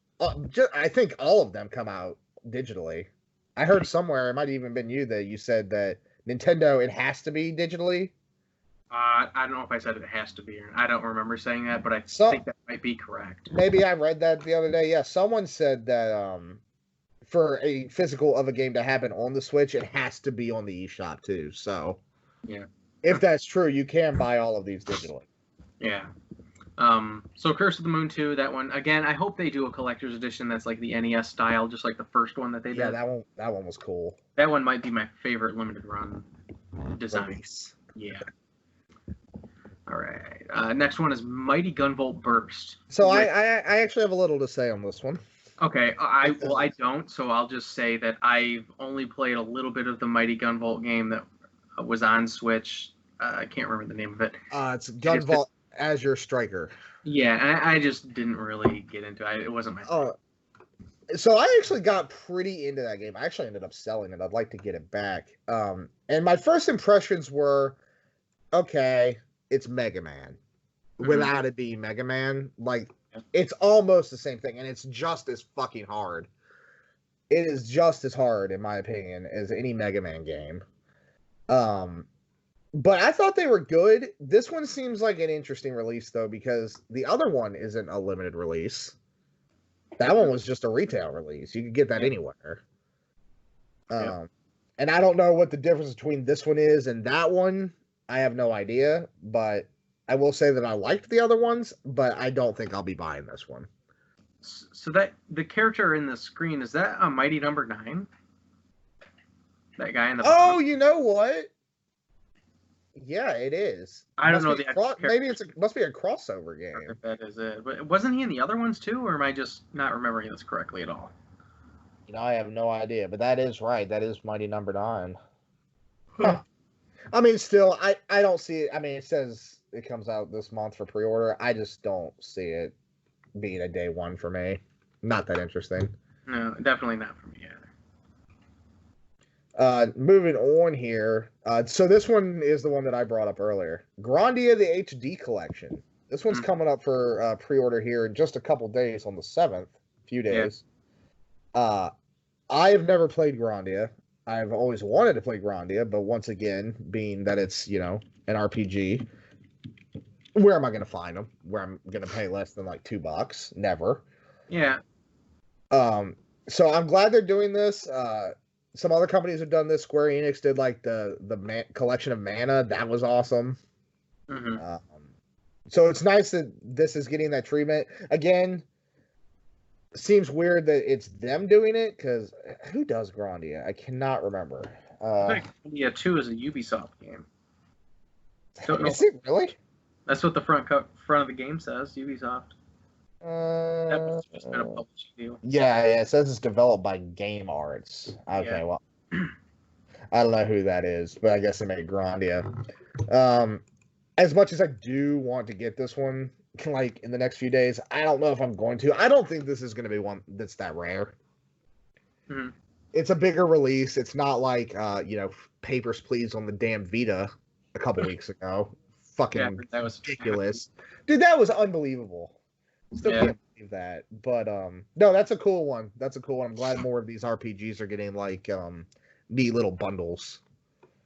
I think all of them come out digitally. I heard somewhere, it might have even been you, that you said that Nintendo, it has to be digitally. I don't know if I said it has to be, or I don't remember saying that, but I think that might be correct. Maybe I read that the other day. Yeah, someone said that for a physical of a game to happen on the Switch, it has to be on the eShop too. So, yeah, if that's true, you can buy all of these digitally. Yeah. So Curse of the Moon 2, that one again. I hope they do a collector's edition that's like the NES style, just like the first one that they did. Yeah, that one was cool. That one might be my favorite limited run design. Release. Yeah. All right. Next one is Mighty Gunvolt Burst. So I actually have a little to say on this one. Okay, I don't, so I'll just say that I've only played a little bit of the Mighty Gunvolt game that was on Switch. I can't remember the name of it. It's Gunvolt Azure Striker. Yeah, I just didn't really get into it. It wasn't my thing. So I actually got pretty into that game. I actually ended up selling it. I'd like to get it back. And my first impressions were, okay, it's Mega Man. Without it being Mega Man. Like, it's almost the same thing, and it's just as fucking hard. It is just as hard, in my opinion, as any Mega Man game. But I thought they were good. This one seems like an interesting release, though, because the other one isn't a limited release. That one was just a retail release. You could get that anywhere. And I don't know what the difference between this one is and that one. I have no idea, but I will say that I liked the other ones, but I don't think I'll be buying this one. So that the character in the screen, is that a Mighty Number 9? That guy in the bottom? You know what? Yeah, it is. I don't know the maybe must be a crossover game. I think that is it. But wasn't he in the other ones too, or am I just not remembering this correctly at all? I have no idea, but that is right. That is Mighty Number 9. Huh. I mean, still, I don't see it. I mean, it says it comes out this month for pre-order. I just don't see it being a day one for me. Not that interesting. No, definitely not for me either. Moving on here. So this one is the one that I brought up earlier. Grandia, the HD collection. This one's coming up for pre-order here in just a couple days on the 7th. Few days. Yeah. I have never played Grandia. I've always wanted to play Grandia, but once again, being that it's, an RPG, where am I going to find them? Where I'm going to pay less than like $2? Never. Yeah. So I'm glad they're doing this. Some other companies have done this. Square Enix did like the collection of Mana. That was awesome. Mm-hmm. So it's nice that this is getting that treatment. Again, seems weird that it's them doing it, because who does Grandia? I cannot remember. Grandia 2 is a Ubisoft game. Is it really? That's what the front of the game says, Ubisoft. That's just been a publishing deal. Yeah, it says it's developed by Game Arts. Okay, well, I don't know who that is, but I guess they made Grandia. As much as I do want to get this one, like in the next few days, I don't know if I'm going to. I don't think this is going to be one that's that rare. Mm-hmm. It's a bigger release. It's not like Papers, Please on the damn Vita a couple weeks ago. Fucking that was ridiculous. Dude, that was unbelievable. Still can't believe that. But no, that's a cool one. I'm glad more of these RPGs are getting like neat little bundles.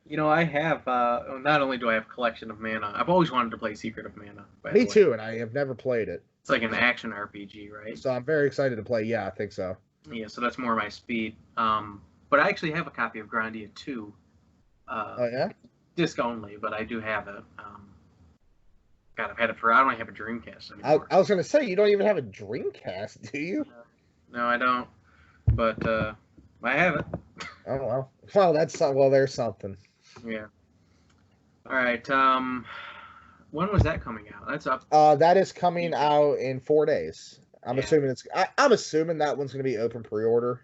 I have not only do I have Collection of Mana, I've always wanted to play Secret of Mana. Me too, and I have never played it. It's like an action RPG, right? So I'm very excited to play. Yeah, I think so. Yeah, so that's more my speed. But I actually have a copy of Grandia 2. Oh yeah? Disc only, but I do have it. God, I've had it I don't even have a Dreamcast anymore. I was going to say, you don't even have a Dreamcast, do you? No, I don't. But I have it. Oh well. Well, there's something. Yeah. All right. When was that coming out? That's up. That is coming out in 4 days. I'm Yeah. assuming I'm assuming that one's going to be open pre-order,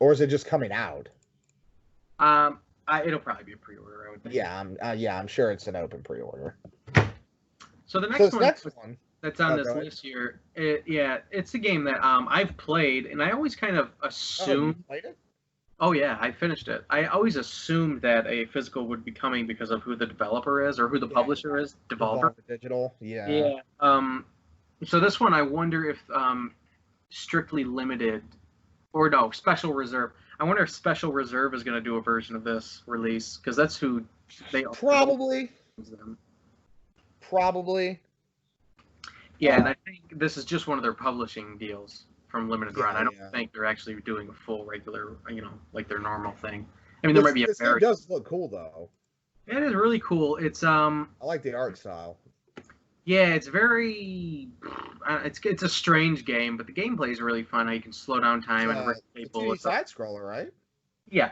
or is it just coming out? It'll probably be a pre-order, I would think. Yeah, I'm sure it's an open pre-order. So the next one that's on this list here, it's a game that I've played, and I always kind of assumed. Oh, you played it? Oh yeah, I finished it. I always assumed that a physical would be coming because of who the developer is or who the publisher is. Devolver Digital, yeah. Yeah. So this one, I wonder if strictly limited, or no, special reserve. I wonder if special reserve is going to do a version of this release because that's who they probably. Yeah, and I think this is just one of their publishing deals from Limited Run. I don't think they're actually doing a full regular, like their normal thing. I mean, there might be a this game does look cool though. It is really cool. It's I like the art style. Yeah, it's very. It's a strange game, but the gameplay is really fun. You can slow down time and hurt people. It's a side scroller, right? Yeah.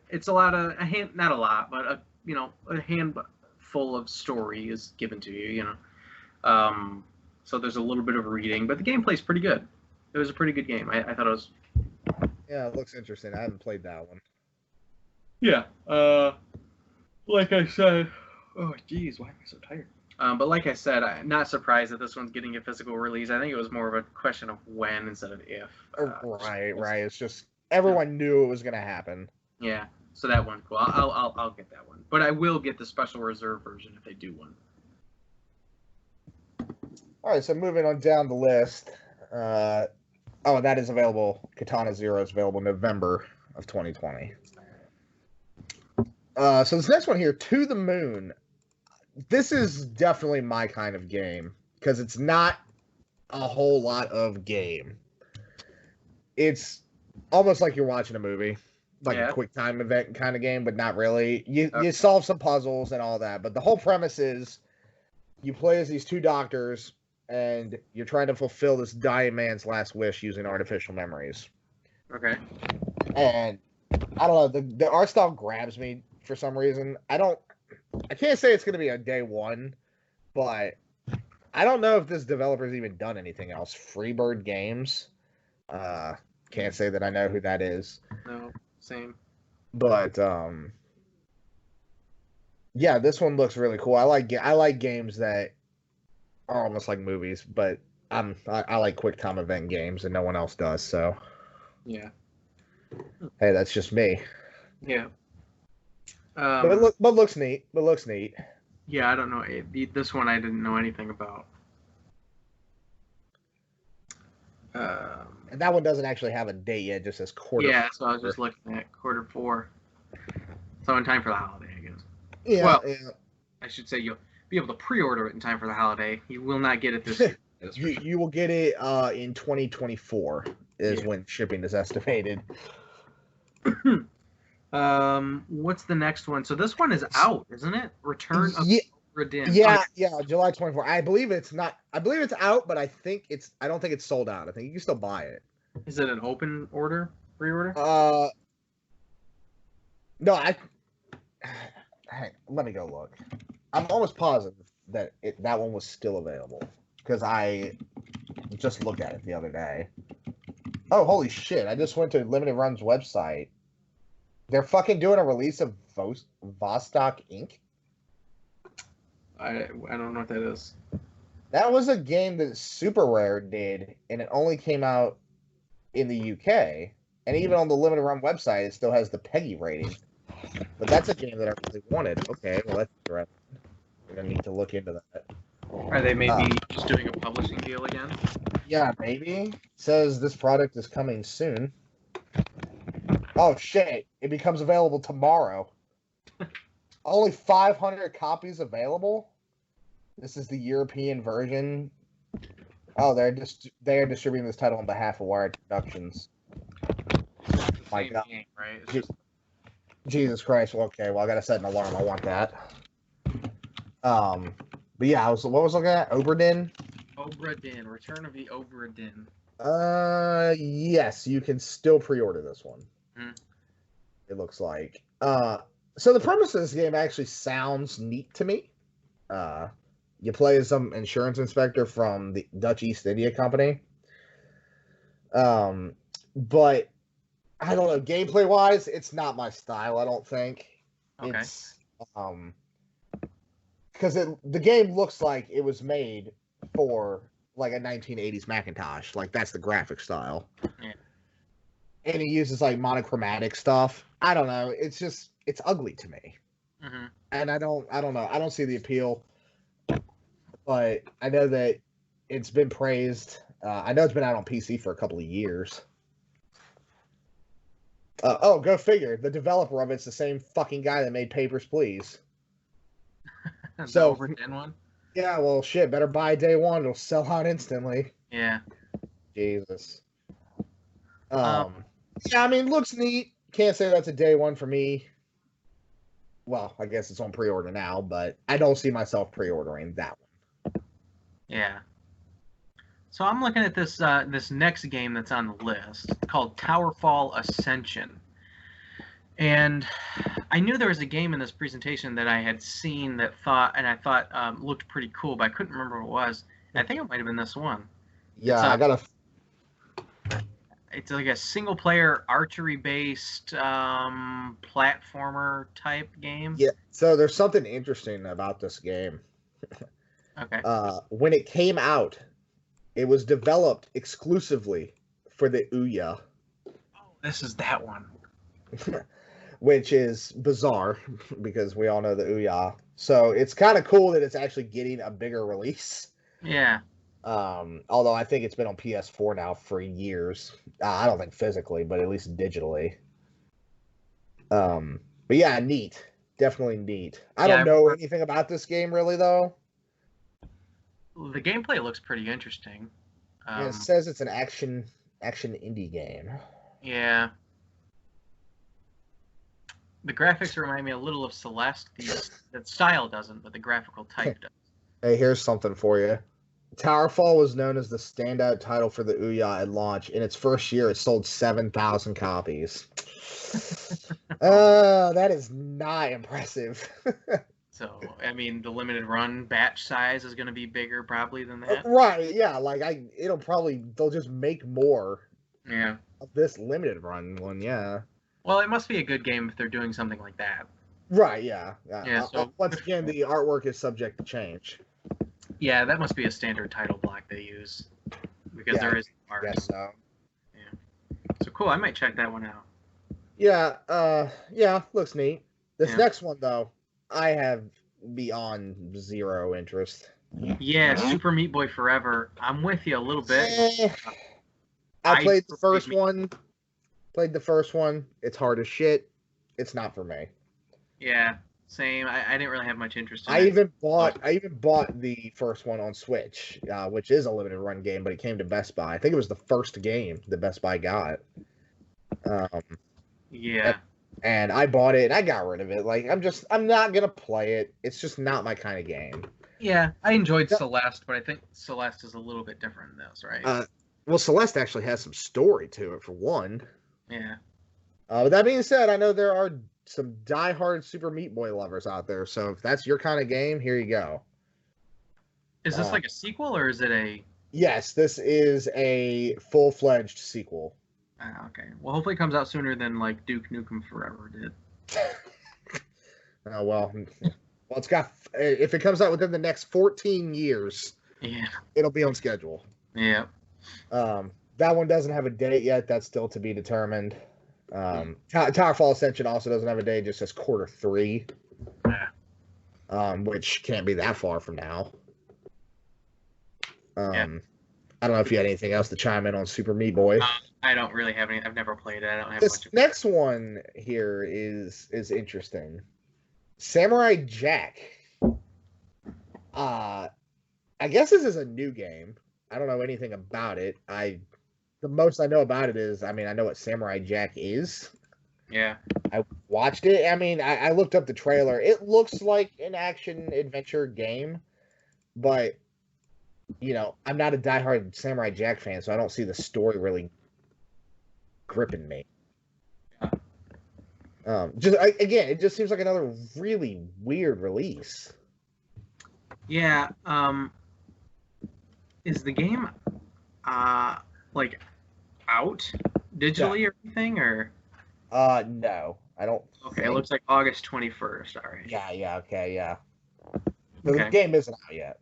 It's a lot of not a lot, but a handful of story is given to you. So there's a little bit of reading, but the gameplay's pretty good. It was a pretty good game. I thought it was. Yeah, it looks interesting. I haven't played that one. Yeah. Like I said. Oh, geez, why am I so tired? But like I said, I'm not surprised that this one's getting a physical release. I think it was more of a question of when instead of if. Right. It's just everyone knew it was going to happen. Yeah. So that one's cool. I'll get that one, but I will get the special reserve version if they do one. All right. So moving on down the list. That is available. Katana Zero is available November of 2020. So this next one here, To the Moon. This is definitely my kind of game because it's not a whole lot of game. It's almost like you're watching a movie, like a quick time event kind of game, but not really. You solve some puzzles and all that, but the whole premise is you play as these two doctors and you're trying to fulfill this dying man's last wish using artificial memories. Okay. And I don't know, the art style grabs me for some reason. I can't say it's going to be a day one, but I don't know if this developer's even done anything else. Freebird Games. Can't say that I know who that is. No, same. But yeah, this one looks really cool. I like games that are almost like movies, but I like quick time event games, and no one else does. So yeah. Hey, that's just me. Yeah. But looks neat. Yeah, I don't know. This one I didn't know anything about. And that one doesn't actually have a date yet. It just says quarter. Yeah, so I was just looking at Q4. So in time for the holiday, I guess. Yeah. Well, yeah. I should say you'll be able to pre-order it in time for the holiday. You will not get it this year. You will get it in 2024 is when shipping is estimated. What's the next one? So this one is out, isn't it? Return of Obra Dinn. Yeah, July 24th. I believe it's out, but I don't think it's sold out. I think you can still buy it. Is it an open order, pre-order? No, let me go look. I'm almost positive that that one was still available because I just looked at it the other day. Oh, holy shit. I just went to Limited Run's website. They're fucking doing a release of Vostok Inc. I don't know what that is. That was a game that Super Rare did, and it only came out in the UK. And even on the Limited Run website, it still has the PEGI rating. But that's a game that I really wanted. Okay, well, that's interesting. I'm going to need to look into that. Are they maybe just doing a publishing deal again? Yeah, maybe. It says this product is coming soon. Oh, shit. It becomes available tomorrow. Only 500 copies available? This is the European version. Oh, they are distributing this title on behalf of Wired Productions. My God. Game, right? It's just... Jesus Christ. Well, okay, well, I gotta set an alarm. I want that. But yeah, what was I looking at? Obra Dinn? Obra Dinn. Return of the Obra Dinn. Yes, you can still pre-order this one. It looks like. So the premise of this game actually sounds neat to me. Uh, you play as some insurance inspector from the Dutch East India Company. Um, but I don't know, gameplay wise, it's not my style. I don't think Okay. it's because the game looks like it was made for like a 1980s Macintosh. Like that's the graphic style. Yeah. And it uses like monochromatic stuff. I don't know. It's ugly to me. Mm-hmm. And I don't know. I don't see the appeal. But I know that it's been praised. I know it's been out on PC for a couple of years. Oh, go figure. The developer of it's the same fucking guy that made Papers, Please. The over 10 one? Yeah, well, shit. Better buy day one. It'll sell out instantly. Yeah. Jesus. Yeah, I mean, looks neat. Can't say that's a day one for me. Well, I guess it's on pre-order now, but I don't see myself pre-ordering that one. Yeah. So I'm looking at this this next game that's on the list called Towerfall Ascension. And I knew there was a game in this presentation that I had seen that I thought looked pretty cool, but I couldn't remember what it was. And I think it might have been this one. Yeah, I gotta. It's like a single-player archery-based platformer type game. Yeah. So there's something interesting about this game. Okay. When it came out, it was developed exclusively for the Ouya. Oh, this is that one. Which is bizarre because we all know the Ouya. So it's kind of cool that it's actually getting a bigger release. Yeah. Although I think it's been on PS4 now for years. I don't think physically, but at least digitally. But yeah, neat. Definitely neat. I don't know anything about this game really, though. The gameplay looks pretty interesting. It says it's an action indie game. Yeah. The graphics remind me a little of Celeste. That style doesn't, but the graphical type does. Hey, here's something for you. Towerfall was known as the standout title for the Ouya at launch. In its first year, it sold 7,000 copies. That is not impressive. So, I mean, the limited run batch size is going to be bigger probably than that. Right, yeah. Like, they'll just make more Yeah. of this limited run one, yeah. Well, it must be a good game if they're doing something like that. Right, yeah. Yeah, so once again, the artwork is subject to change. Yeah, that must be a standard title block they use. Because there is art. Yes, so. Yeah. So cool, I might check that one out. Yeah, looks neat. This next one, though, I have beyond zero interest. Yeah, Super Meat Boy Forever. I'm with you a little bit. I played the first one. It's hard as shit. It's not for me. Yeah, same. I didn't really have much interest in I it. even bought the first one on Switch, which is a limited run game, but it came to Best Buy. I think it was the first game that Best Buy got. Yeah. And I bought it and I got rid of it. Like I'm not gonna play it. It's just not my kind of game. Yeah, I enjoyed Celeste, but I think Celeste is a little bit different than this, right? Well, Celeste actually has some story to it for one. Yeah. But that being said, I know there are some diehard Super Meat Boy lovers out there. So if that's your kind of game, here you go. Is this like a sequel or is it a? Yes, this is a full-fledged sequel. Okay. Well, hopefully it comes out sooner than like Duke Nukem Forever did. Well, it's got. If it comes out within the next 14 years, it'll be on schedule. Yeah. That one doesn't have a date yet. That's still to be determined. Towerfall Ascension also doesn't have a date. It just says Q3. Yeah. Which can't be that far from now. Yeah. I don't know if you had anything else to chime in on Super Meat Boy. I don't really have any. I've never played it. I don't have this next one here is interesting. Samurai Jack. I guess this is a new game. I don't know anything about it. The most I know about it is, I know what Samurai Jack is. Yeah. I watched it. I looked up the trailer. It looks like an action adventure game, but I'm not a diehard Samurai Jack fan, so I don't see the story really gripping me. Again, it just seems like another really weird release. Yeah. Is the game like out digitally or anything, or? No, I don't. Okay, it think. looks like August 21st. All right. Yeah, okay, yeah. The Okay. game isn't out yet.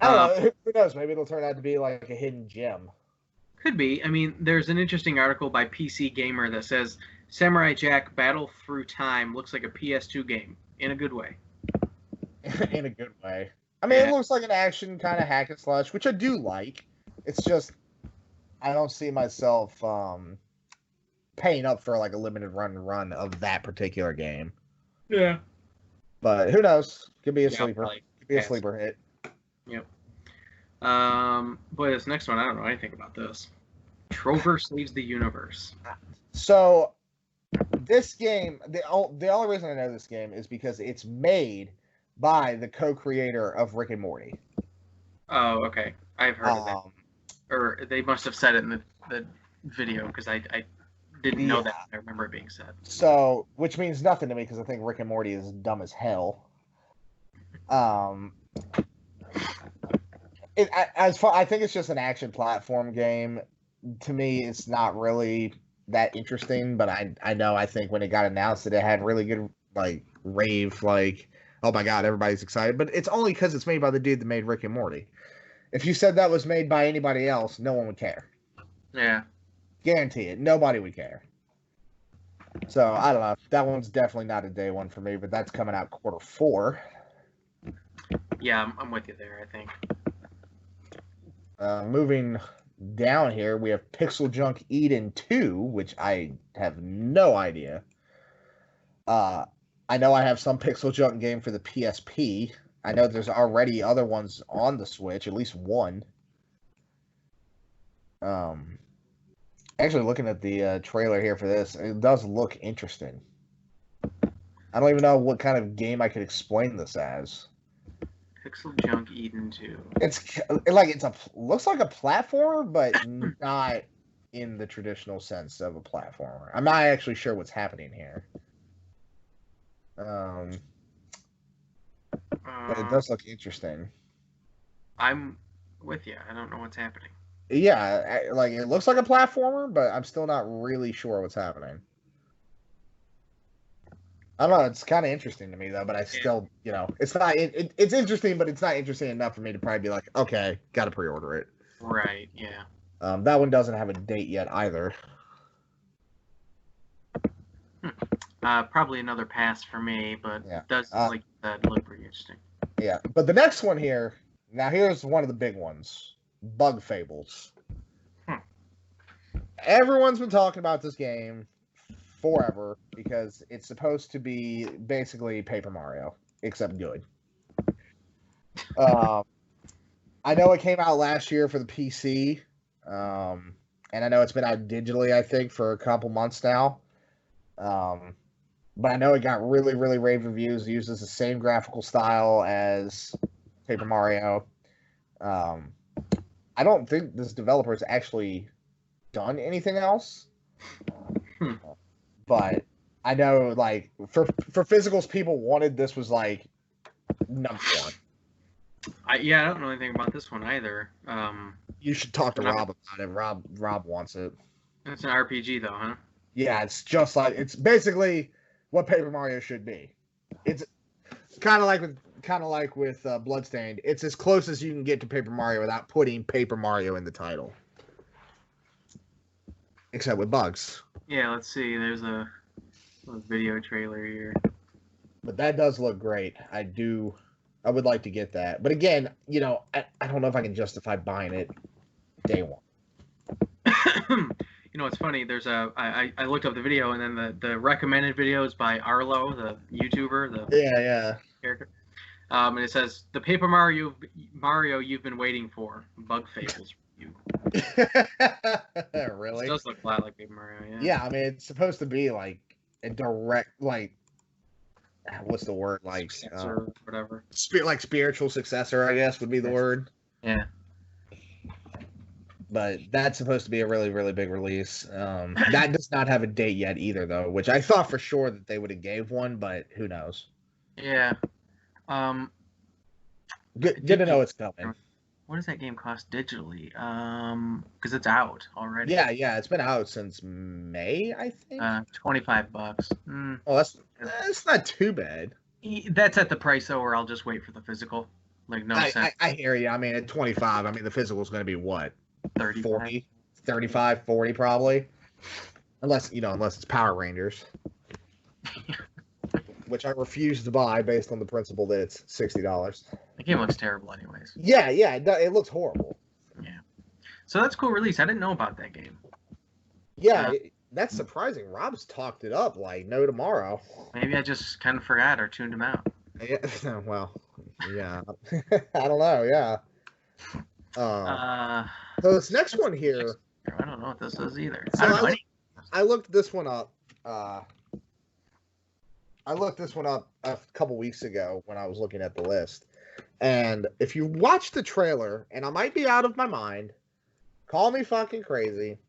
I don't know. Who knows? Maybe it'll turn out to be like a hidden gem. Could be. I mean, there's an interesting article by PC Gamer that says Samurai Jack Battle Through Time looks like a PS2 game in a good way. In a good way. I mean, It looks like an action kind of hack and slash, which I do like. It's just I don't see myself paying up for like a limited run of that particular game. Yeah. But who knows? Could be a sleeper. Could be a pass. sleeper hit. Yep. Boy, this next one, I don't know anything about this. Troverse Leaves the Universe. So, this game, the only reason I know this game is because it's made by the co-creator of Rick and Morty. Oh, okay. I've heard of that. Or they must have said it in the video, because I didn't know that. I remember it being said. So, which means nothing to me, because I think Rick and Morty is dumb as hell. I think it's just an action platform game. To me, it's not really that interesting, but I think when it got announced that it had really good rave, oh my god, everybody's excited. But it's only because it's made by the dude that made Rick and Morty. If you said that was made by anybody else, no one would care. Yeah. Guarantee it. Nobody would care. So, I don't know. That one's definitely not a day one for me, but that's coming out Q4. Yeah, I'm with you there, I think. Moving down here, we have Pixel Junk Eden 2, which I have no idea. I know I have some Pixel Junk game for the PSP. I know there's already other ones on the Switch, at least one. Actually, looking at the trailer here for this, it does look interesting. I don't even know what kind of game I could explain this as. Pixel Junk Eden 2. Looks like a platformer, but not in the traditional sense of a platformer. I'm not actually sure what's happening here. But it does look interesting. I'm with you. I don't know what's happening. Yeah, it looks like a platformer, but I'm still not really sure what's happening. I don't know. It's kind of interesting to me though, but I still, it's not. It's interesting, but it's not interesting enough for me to probably be like, okay, got to pre-order it. Right. Yeah. That one doesn't have a date yet either. Probably another pass for me, but it does look pretty interesting. Yeah, but the next one here. Now here's one of the big ones: Bug Fables. Everyone's been talking about this game forever because it's supposed to be basically Paper Mario, except good. I know it came out last year for the PC, and I know it's been out digitally, I think, for a couple months now. But I know it got really, really rave reviews. It uses the same graphical style as Paper Mario. I don't think this developer has actually done anything else. But I know, for physicals, people wanted this was number one. I don't know anything about this one either. You should talk to Rob about it. Rob wants it. It's an RPG though, huh? Yeah, it's it's basically what Paper Mario should be. It's kind of like with Bloodstained. It's as close as you can get to Paper Mario without putting Paper Mario in the title, except with bugs. Yeah, let's see. There's a video trailer here. But that does look great. I would like to get that. But again, I don't know if I can justify buying it day one. It's funny. There's I looked up the video, and then the recommended videos by Arlo, the YouTuber, the character. And it says the Paper Mario you've been waiting for, Bug Fables review. Really? It does look a lot like Paper Mario, yeah. Yeah, I mean, it's supposed to be a direct, what's the word? Successor, whatever. Spiritual successor, I guess, would be the word. Yeah. but that's supposed to be a really, really big release. That does not have a date yet either, though, which I thought for sure that they would have gave one, but who knows? Yeah. Good to know it's coming. What does that game cost digitally? Because it's out already. Yeah, it's been out since May, I think. $25. Oh, that's not too bad. That's at the price though, where I'll just wait for the physical. Like no sense. I hear you. I mean, at 25, I mean the physical is going to be what? 30, 40, 35, 40 probably. Unless it's Power Rangers. Which I refuse to buy based on the principle that it's $60. The game looks terrible anyways. Yeah, it looks horrible. Yeah. So that's a cool release. I didn't know about that game. Yeah, that's surprising. Rob's talked it up like no tomorrow. Maybe I just kind of forgot or tuned him out. Yeah, well, yeah. I don't know, yeah. So this next one here. I don't know what this is either. So I looked this one up. I looked this one up a couple weeks ago when I was looking at the list. And if you watch the trailer, and I might be out of my mind, call me fucking crazy,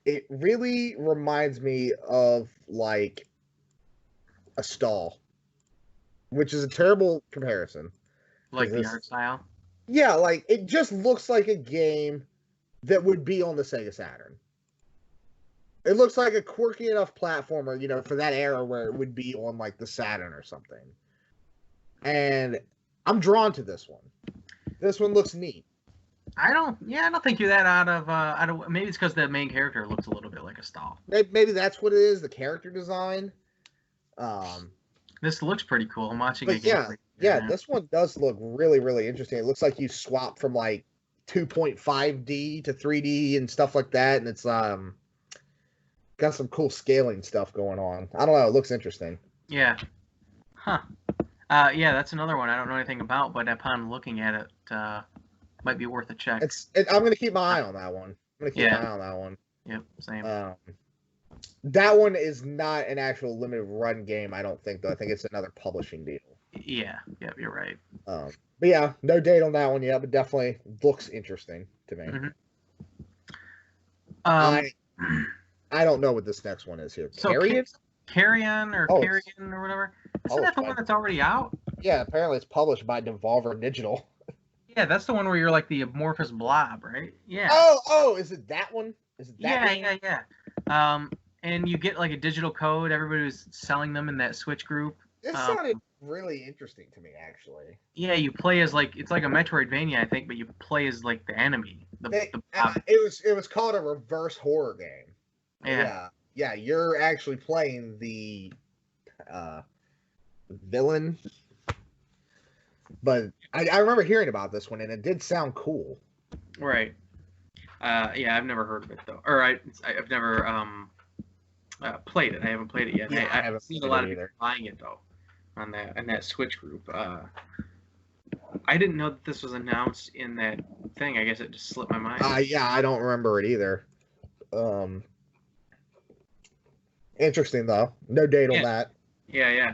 it really reminds me of, like, a stall. Which is a terrible comparison. Like the art style? Yeah, like, it just looks like a game that would be on the Sega Saturn. It looks like a quirky enough platformer, for that era where it would be on, like, the Saturn or something. And I'm drawn to this one. This one looks neat. I don't think you're that out of maybe it's because the main character looks a little bit like a stall. Maybe that's what it is, the character design. This looks pretty cool. I'm watching it. Yeah, this one does look really, really interesting. It looks like you swap from, like, 2.5D to 3D and stuff like that, and it's got some cool scaling stuff going on. I don't know. It looks interesting. Yeah. Huh. Yeah, that's another one I don't know anything about, but upon looking at it, might be worth a check. I'm going to keep my eye on that one. I'm going to keep my eye on that one. Yep, same. That one is not an actual limited run game, I don't think, though. I think it's another publishing deal. Yeah, you're right. But yeah, no date on that one yet, but definitely looks interesting to me. Mm-hmm. I don't know what this next one is here. So Carrion or whatever. Isn't that the one that's already out? Yeah, apparently it's published by Devolver Digital. Yeah, that's the one where you're like the amorphous blob, right? Yeah. Oh, is it that one? Is it that one? Yeah. And you get like a digital code. Everybody was selling them in that Switch group. This sounded really interesting to me, actually. Yeah, you play as it's like a Metroidvania, I think, but you play as like the enemy. It was called a reverse horror game. Yeah, you're actually playing the villain. But I remember hearing about this one, and it did sound cool. Right. Yeah, I've never heard of it though, or I've never played it. I haven't played it yet. Yeah, I haven't seen a lot of people buying it though, on that Switch group. I didn't know that this was announced in that thing. I guess it just slipped my mind. Yeah, I don't remember it either. Interesting though. No date on that. Yeah.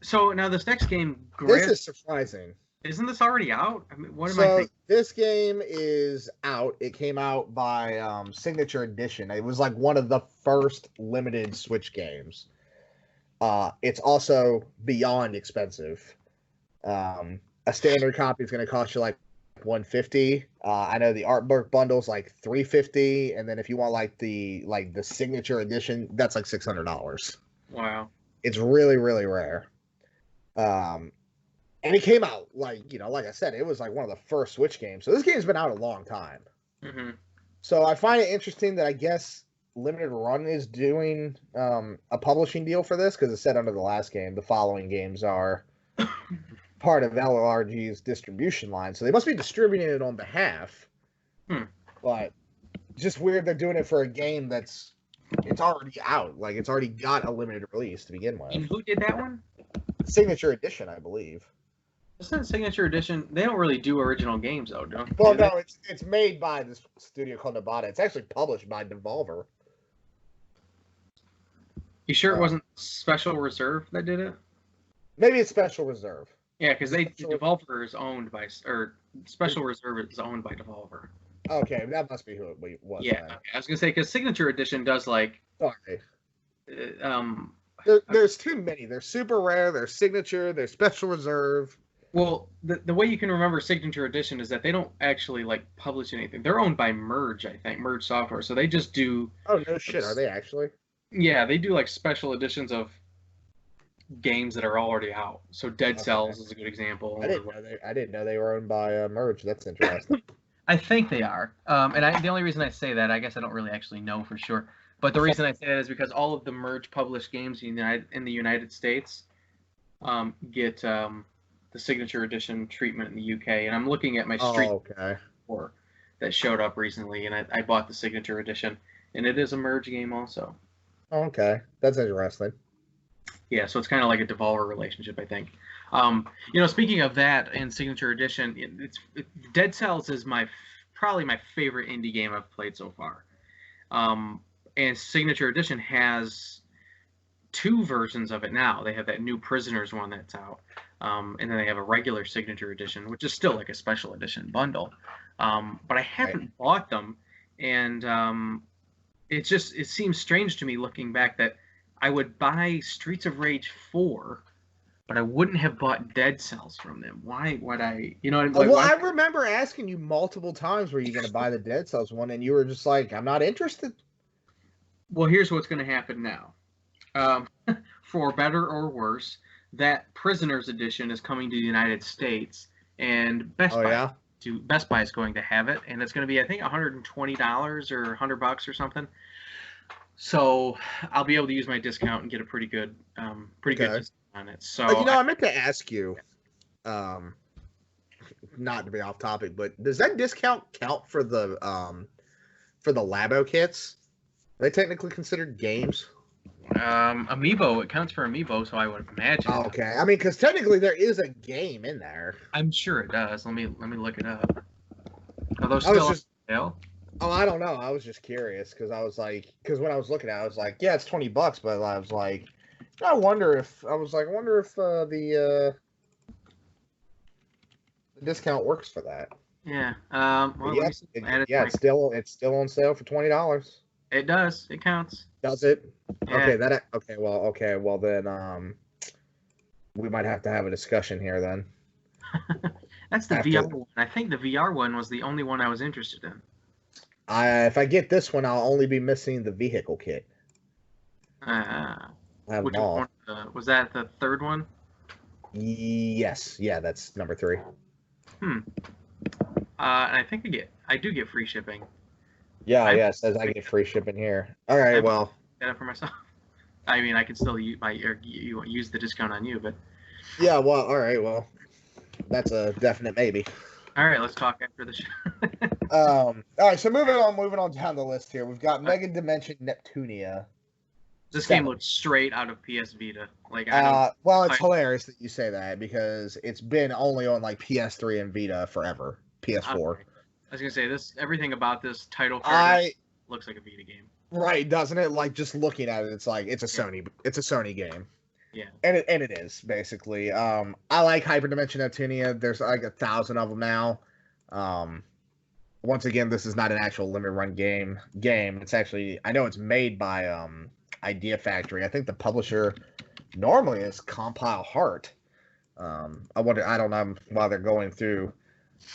So now this next game, this is surprising. Isn't this already out? I mean, what am I thinking? This game is out. It came out by Signature Edition. It was like one of the first limited Switch games. It's also beyond expensive. A standard copy is going to cost you like $150. I know the art book bundle's like $350, and then if you want like the Signature Edition, that's like $600. Wow. It's really, really rare. And it came out like I said, it was like one of the first Switch games. So this game's been out a long time. Mm-hmm. So I find it interesting that I guess Limited Run is doing a publishing deal for this, because it said under the last game, the following games are part of LRG's distribution line. So they must be distributing it on behalf. But just weird they're doing it for a game it's already out. Like, it's already got a limited release to begin with. And who did that one? Signature Edition, I believe. Isn't Signature Edition? They don't really do original games, though, don't they? Well, no, it's made by this studio called Nevada. It's actually published by Devolver. You sure it wasn't Special Reserve that did it? Maybe it's Special Reserve. Yeah, because Devolver is owned by, or Special Reserve is owned by Devolver. Okay, that must be who it was. Yeah, Then. okay. I was gonna say because Signature Edition does like, Sorry. um, There's too many. There's super rare. There's signature. There's special reserve. well, the way you can remember Signature Edition is that they don't actually like publish anything. They're owned by Merge, I think, Merge Software. So they just do. Oh no shit! Are they actually? Yeah, they do like special editions of games that are already out. So Dead Okay. Cells is a good example. I didn't know they were owned by Merge. That's interesting. I think they are. The only reason I say that, I guess I don't really actually know for sure. But the reason I say that is because all of the Merge published games in the United States get the Signature Edition treatment in the UK. And I'm looking at my Street 4 that showed up recently, and I bought the Signature Edition, and it is a Merge game also. Okay, that's interesting. Yeah, so it's kind of like a Devolver relationship, I think. Speaking of that in Signature Edition, Dead Cells is probably my favorite indie game I've played so far. And Signature Edition has 2 versions of it now. They have that new Prisoners one that's out, and then they have a regular Signature Edition, which is still like a special edition bundle. But I haven't bought them, and it seems strange to me looking back that I would buy Streets of Rage 4, but I wouldn't have bought Dead Cells from them. Why would I? You know, like, I remember asking you multiple times, were you going to buy the Dead Cells one, and you were just like, I'm not interested. Well, here's what's going to happen now. For better or worse, that Prisoners Edition is coming to the United States, and Best Buy is going to have it, and it's going to be, I think, $120 or $100 or something. So I'll be able to use my discount and get a pretty good discount on it. So I meant to ask you, not to be off topic, but does that discount count for the Labo kits? Are they technically considered games? Amiibo, it counts for Amiibo, so I would imagine. Oh, okay, I mean, because technically there is a game in there. I'm sure it does. Let me look it up. Are those still on sale? Oh, I don't know. I was just curious because I was like, when I was looking at it, I was like, yeah, it's $20, but I was like, I wonder if the discount works for that. Yeah. It's still on sale for $20. It does. It counts. Does it? Yeah. Okay. Well, then we might have to have a discussion here then. That's the VR one. I think the VR one was the only one I was interested in. If I get this one, I'll only be missing the vehicle kit. Which one? Was that the third one? Yes. Yeah, that's number 3. And I think I do get free shipping. Yeah, it says I get free shipping here. All right, well. Set up for myself. I mean, I can still use the discount on you, but. Yeah, well, all right, well, that's a definite maybe. All right, let's talk after the show. All right, so moving on down the list here, we've got Mega Dimension Neptunia. This game looks straight out of PS Vita. It's hilarious that you say that because it's been only on like PS3 and Vita forever. PS4. I was gonna say everything about this title looks like a Vita game. Right, doesn't it? Like just looking at it, it's like it's a Sony game. Yeah. And it is basically. I like Hyperdimension Neptunia. There's like 1,000 of them now. Once again, this is not an actual limited run game. It's actually, I know it's made by Idea Factory. I think the publisher normally is Compile Heart. I don't know why they're going through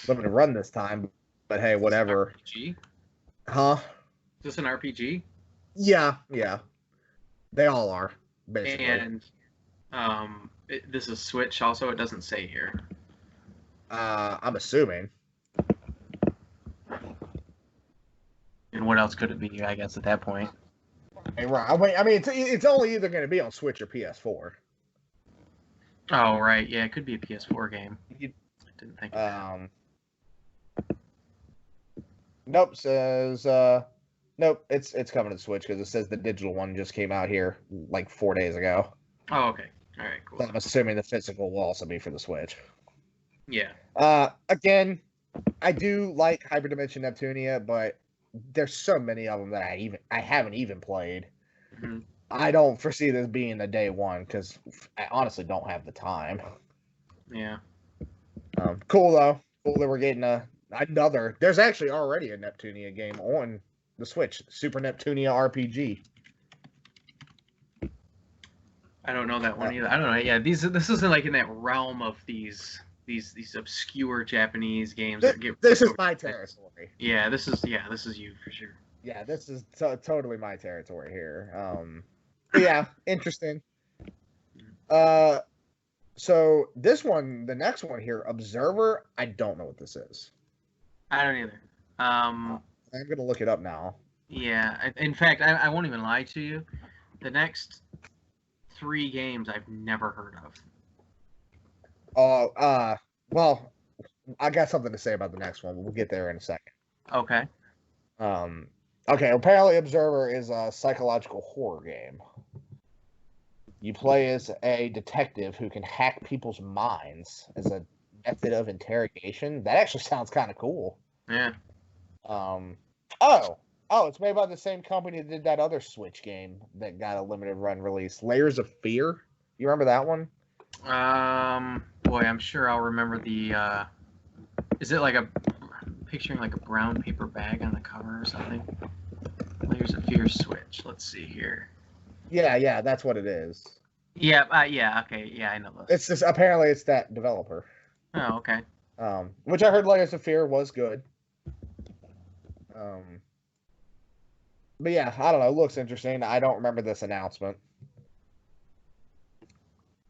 limited run this time, but hey, whatever. RPG? Huh? Is this an RPG? Yeah. They all are, basically. And this is Switch also? It doesn't say here. I'm assuming. And what else could it be, I guess, at that point? Right. I mean, it's only either going to be on Switch or PS4. Oh, right. Yeah, it could be a PS4 game. I didn't think of that. Nope, says nope, it's coming to Switch because it says the digital one just came out here like 4 days ago. Oh, okay. All right, cool. So I'm assuming the physical will also be for the Switch. Yeah. Again, I do like Hyperdimension Neptunia, but there's so many of them that I haven't even played. Mm-hmm. I don't foresee this being a day one because I honestly don't have the time. Yeah. Cool though. Cool that we're getting a There's actually already a Neptunia game on the Switch, Super Neptunia RPG. I don't know that one either. I don't know. Yeah, this isn't like in that realm of these obscure Japanese games that get. This is my territory. Yeah, this is you for sure. Yeah, this is totally my territory here. But yeah, interesting. So this one, the next one here, Observer. I don't know what this is. I don't either. I'm gonna look it up now. Yeah, in fact, I won't even lie to you. The next 3 games I've never heard of. Oh, well, I got something to say about the next one. We'll get there in a second. Okay. Okay, apparently Observer is a psychological horror game. You play as a detective who can hack people's minds as a method of interrogation. That actually sounds kind of cool. Yeah. It's made by the same company that did that other Switch game that got a limited run release, Layers of Fear. You remember that one? Boy, I'm sure I'll remember the. Is it like picturing like a brown paper bag on the cover or something? Layers of Fear Switch. Let's see here. Yeah, that's what it is. Yeah, okay, yeah, I know those. It's just apparently it's that developer. Oh, okay. Which I heard Layers of Fear was good. But yeah, I don't know. It looks interesting. I don't remember this announcement.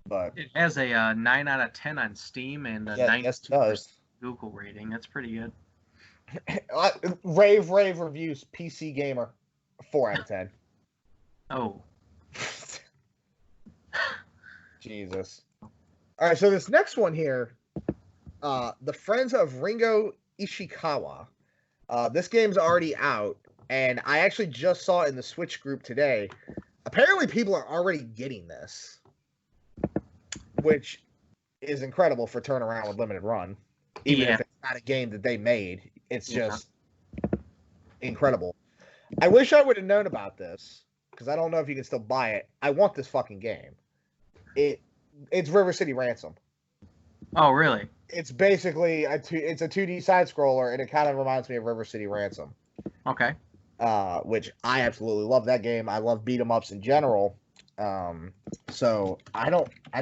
But it has a 9 out of 10 on Steam and a 92% Google rating. That's pretty good. Rave reviews, PC Gamer, 4 out of 10. Oh. Jesus. All right, so this next one here, the Friends of Ringo Ishikawa. This game's already out, and I actually just saw it in the Switch group today. Apparently, people are already getting this, which is incredible for turnaround with limited run. Even if it's not a game that they made, it's just incredible. I wish I would have known about this, because I don't know if you can still buy it. I want this fucking game. It's River City Ransom. Oh, really? It's basically it's a 2D side scroller, and it kind of reminds me of River City Ransom. Okay. Which I absolutely love that game. I love beat 'em ups in general. So I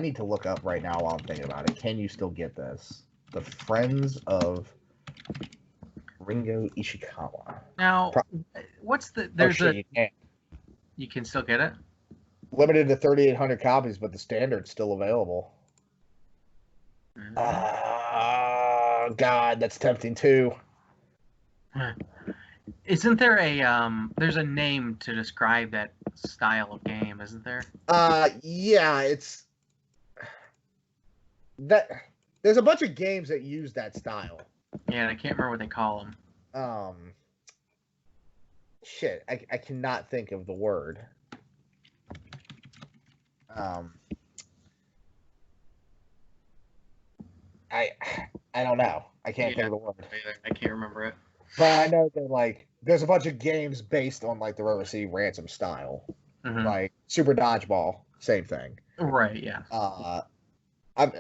need to look up right now while I'm thinking about it. Can you still get this? The Friends of Ringo Ishikawa. Now, what's the? You can still get it. Limited to 3,800 copies, but the standard's still available. God, that's tempting too. Isn't there there's a name to describe that style of game, isn't there? Yeah, it's that there's a bunch of games that use that style. Yeah, and I can't remember what they call them. Shit, I cannot think of the word. I don't know. I can't think of the word. I can't remember it. But I know that there's a bunch of games based on the River City Ransom style, like Super Dodgeball, same thing. Right. Yeah. I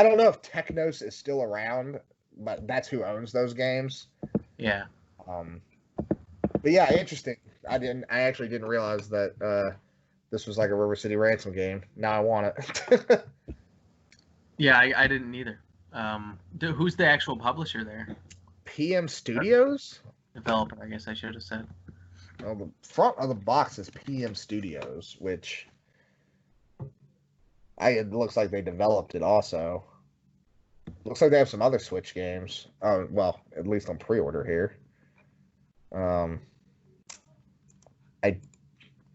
don't know if Technos is still around, but that's who owns those games. Yeah. But yeah, interesting. I actually didn't realize that this was like a River City Ransom game. Now I want it. Yeah, I didn't either. Who's the actual publisher there? PM Studios? Developer, I guess I should have said. Well, the front of the box is PM Studios, which it looks like they developed it also. Looks like they have some other Switch games. Well, at least on pre-order here.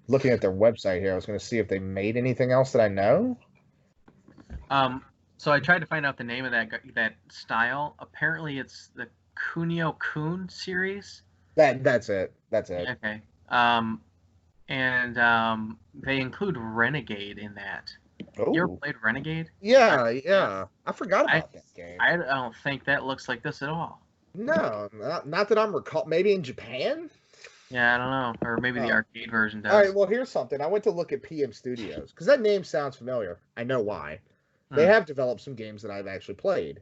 Looking at their website here, I was going to see if they made anything else that I know. So I tried to find out the name of that style. Apparently, it's the Kunio-kun series. That's it. Okay. And they include Renegade in that. Ooh. You ever played Renegade? Yeah. I forgot about that game. I don't think that looks like this at all. No, not that I'm recall. Maybe in Japan? Yeah, I don't know. Or maybe the arcade version does. All right, well, here's something. I went to look at PM Studios, because that name sounds familiar. I know why. They have developed some games that I've actually played.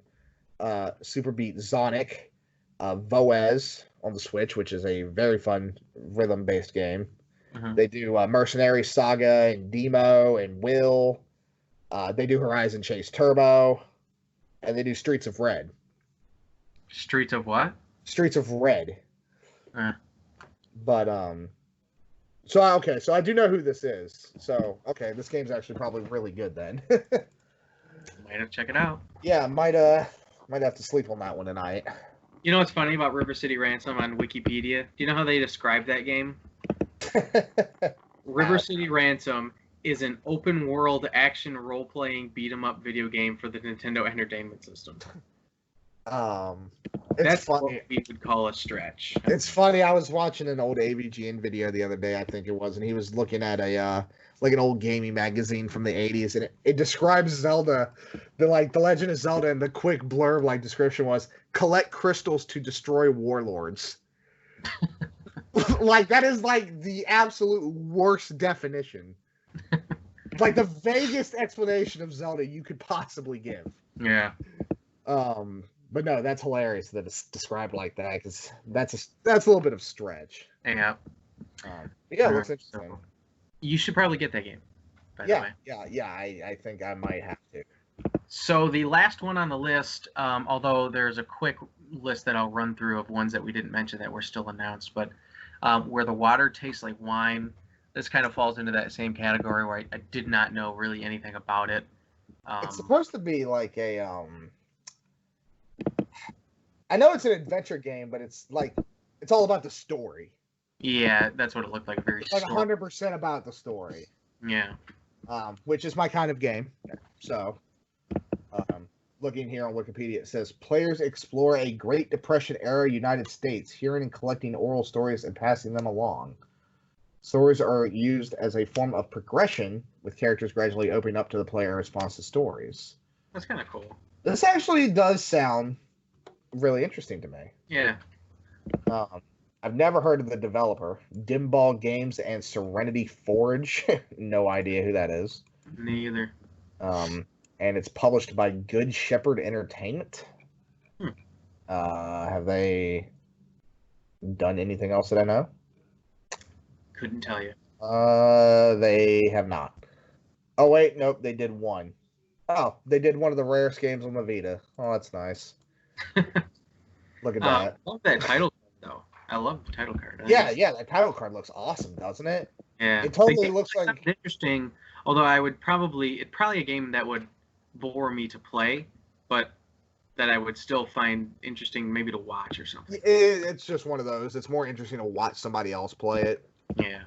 Super Beat Sonic, Voez on the Switch, which is a very fun rhythm-based game. Mhm. They do Mercenary Saga and Demo and Will. They do Horizon Chase Turbo, and they do Streets of Red. Streets of what? Streets of Red. Uh, But so I do know who this is. So okay, this game's actually probably really good then. Might have to check it out. Yeah, might have to sleep on that one tonight. You know what's funny about River City Ransom on Wikipedia? Do you know how they describe that game? River City Ransom is an open-world action role-playing beat-em-up video game for the Nintendo Entertainment System. That's funny. what we would call a stretch. It's funny. I was watching an old AVGN video the other day, I think it was, and he was looking at a like an old gaming magazine from the 80s, and it describes Zelda, the Legend of Zelda, and the quick blurb description was collect crystals to destroy warlords. That is the absolute worst definition. The vaguest explanation of Zelda you could possibly give. Yeah. But no, that's hilarious that it's described like that, because that's a little bit of stretch. Yeah. Yeah, it looks interesting. You should probably get that game. By the way. Yeah. I think I might have to. So the last one on the list, although there's a quick list that I'll run through of ones that we didn't mention that were still announced, but where the water tastes like wine, this kind of falls into that same category where I did not know really anything about it. It's supposed to be like a I know it's an adventure game, but it's all about the story. Yeah, that's what it looked like. Very it's 100% about the story. Yeah. Which is my kind of game. So, looking here on Wikipedia, it says players explore a Great Depression era United States, hearing and collecting oral stories and passing them along. Stories are used as a form of progression, with characters gradually opening up to the player in response to stories. That's kind of cool. This actually does sound really interesting to me. Yeah. I've never heard of the developer. Dimball Games and Serenity Forge. No idea who that is. Me either. And it's published by Good Shepherd Entertainment. Have they done anything else that I know? Couldn't tell you. They have not. Oh, wait, nope, they did one. Oh, they did one of the rarest games on the Vita. Oh, that's nice. Look at that. I love that title card, though. I love the title card. Yeah, that title card looks awesome, doesn't it? Yeah. It totally looks like interesting. Although it's probably a game that would bore me to play, but that I would still find interesting, maybe to watch or something. It's just one of those. It's more interesting to watch somebody else play it. Yeah.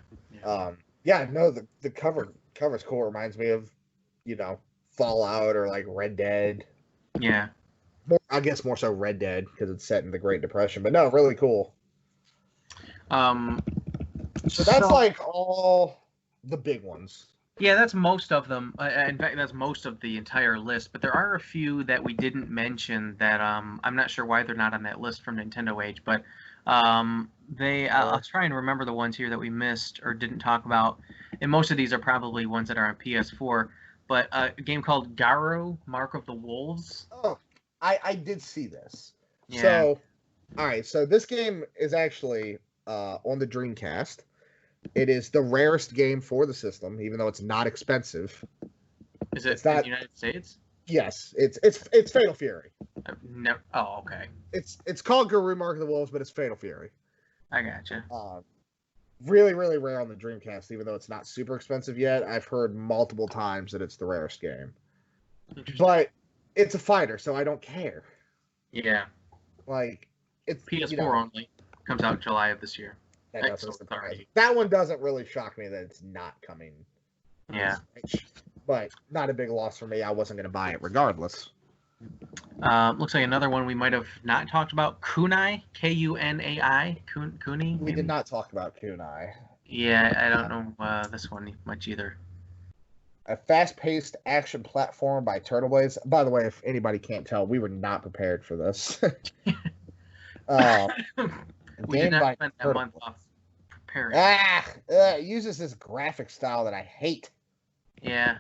No, the cover's cool. It reminds me of, Fallout or Red Dead. Yeah. I guess more so Red Dead because it's set in the Great Depression. But no, really cool. So that's all the big ones. Yeah, that's most of them. In fact, that's most of the entire list. But there are a few that we didn't mention that I'm not sure why they're not on that list from Nintendo Age. But I'll try and remember the ones here that we missed or didn't talk about. And most of these are probably ones that are on PS4. But a game called Garo, Mark of the Wolves. Oh, I did see this. Yeah. So, all right. So this game is actually on the Dreamcast. It is the rarest game for the system, even though it's not expensive. Is it in the United States? Yes, it's Fatal Fury. No. Oh, okay. It's called Guru Mark of the Wolves, but it's Fatal Fury. I gotcha. Really, really rare on the Dreamcast, even though it's not super expensive yet. I've heard multiple times that it's the rarest game. But it's a fighter, so I don't care. Yeah. It's PS4 only. Comes out July of this year. That one doesn't really shock me that it's not coming. Yeah. But not a big loss for me. I wasn't going to buy it regardless. Looks like another one we might have not talked about. Kunai, Kunai. Kuni. We did not talk about Kunai. Yeah, I don't know this one much either. A fast-paced action platform by Turtle Blades. By the way, if anybody can't tell, we were not prepared for this. We did not spend that month off preparing. It uses this graphic style that I hate. Yeah.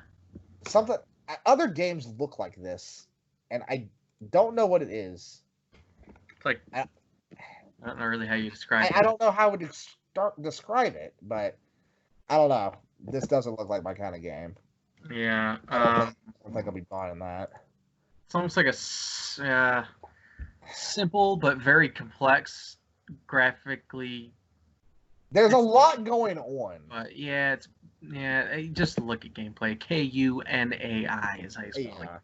Other games look like this, and Don't know what it is. It's like I don't know really how you describe it. I don't know how to describe it, but I don't know. This doesn't look like my kind of game. Yeah. I don't think I'll be buying that. It's almost like a simple but very complex graphically. There's a lot going on. But yeah, just look at gameplay. KUNAI is how you spell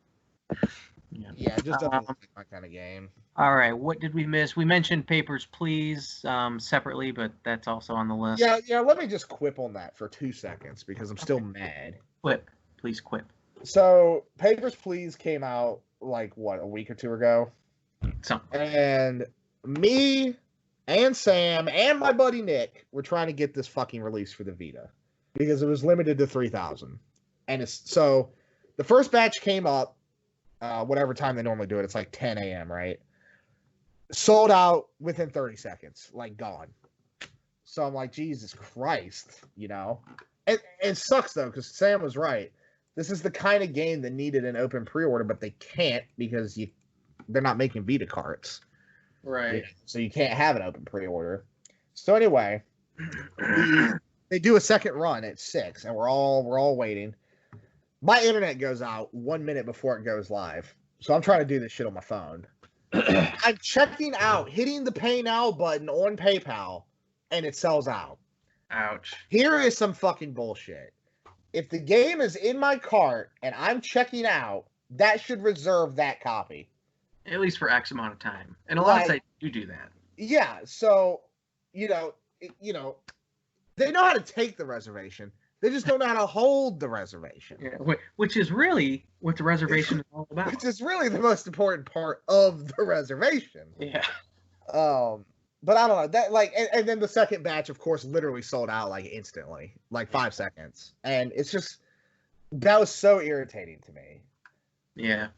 it. Yeah, it just doesn't look like my kind of game. All right, what did we miss? We mentioned Papers, Please separately, but that's also on the list. Yeah. Let me just quip on that for 2 seconds because I'm still mad. Quip, please quip. So, Papers, Please came out like what, a week or two ago, and me and Sam and my buddy Nick were trying to get this fucking release for the Vita because it was limited to 3,000, and so the first batch came up, whatever time they normally do it. It's like 10 a.m. right? Sold out within 30 seconds, like gone. So I'm like, Jesus Christ, you know? It sucks, though, because Sam was right. This is the kind of game that needed an open pre-order, but they can't because they're not making Vita carts. Right. So you can't have an open pre-order. So anyway, they do a second run at 6, and we're all waiting. My internet goes out 1 minute before it goes live. So I'm trying to do this shit on my phone. I'm checking out, hitting the Pay Now button on PayPal, and it sells out. Ouch. Here is some fucking bullshit. If the game is in my cart and I'm checking out, that should reserve that copy. At least for X amount of time. And a lot of sites do that. Yeah, so, they know how to take the reservation. They just don't know how to hold the reservation. Yeah, which is really what the reservation is all about. Which is really the most important part of the reservation. Yeah. But I don't know that and then the second batch, of course, literally sold out like instantly, like 5 seconds, and it's just that was so irritating to me. Yeah.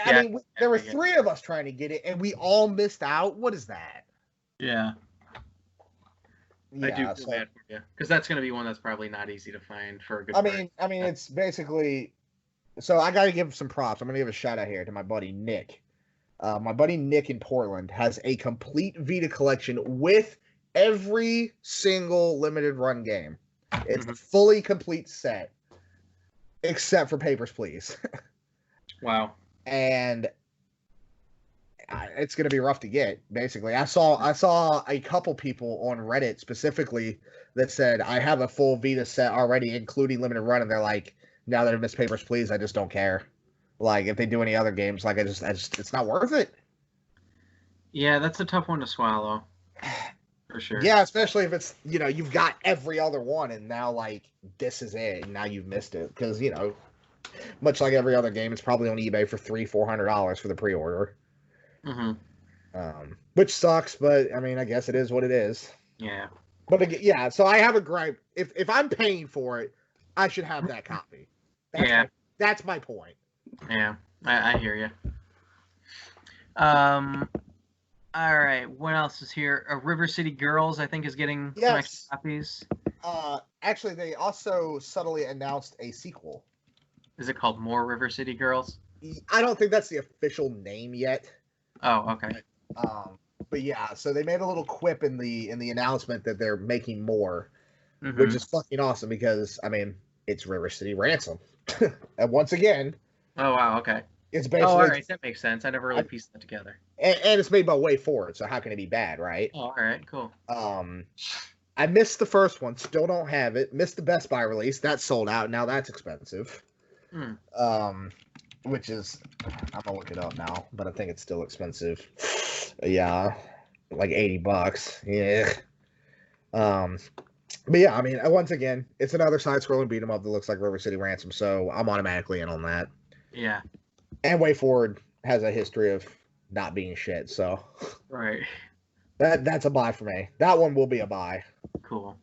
I mean, there were 3 of us trying to get it, and we all missed out. What is that? Yeah. I do feel bad for you because that's going to be one that's probably not easy to find for a good. I mean, it's basically. So I got to give some props. I'm going to give a shout out here to my buddy Nick. My buddy Nick in Portland has a complete Vita collection with every single limited run game. It's a fully complete set, except for Papers, Please. Wow. And it's going to be rough to get, basically. I saw a couple people on Reddit specifically that said, I have a full Vita set already, including limited run, and they're like, now that I've missed Papers, Please, I just don't care. Like, if they do any other games, like, I just it's not worth it. Yeah, that's a tough one to swallow. For sure. Yeah, especially if it's, you've got every other one, and now, like, this is it, and now you've missed it. Because, much like every other game, it's probably on eBay for $300-$400 for the pre-order. Which sucks, but I mean, I guess it is what it is. Yeah. But yeah, so I have a gripe. If I'm paying for it, I should have that copy. That's my point. Yeah, I hear you. All right, what else is here? River City Girls, I think, is getting some extra copies. Actually, they also subtly announced a sequel. Is it called More River City Girls? I don't think that's the official name yet. Oh, okay. But yeah, so they made a little quip in the announcement that they're making more, which is fucking awesome because I mean it's River City Ransom, and once again. Oh wow! Okay. It's basically. Oh, all right, that makes sense. I never really pieced that together. And it's made by Way Forward, so how can it be bad, right? Oh, all right, cool. I missed the first one, still don't have it. Missed the Best Buy release, that's sold out now. That's expensive. Which is, I'm gonna look it up now, but I think it's still expensive. Yeah, like $80. Yeah. But yeah, I mean, once again, it's another side-scrolling beat 'em up that looks like River City Ransom, so I'm automatically in on that. Yeah. And Way Forward has a history of not being shit, so. Right. That's a buy for me. That one will be a buy. Cool.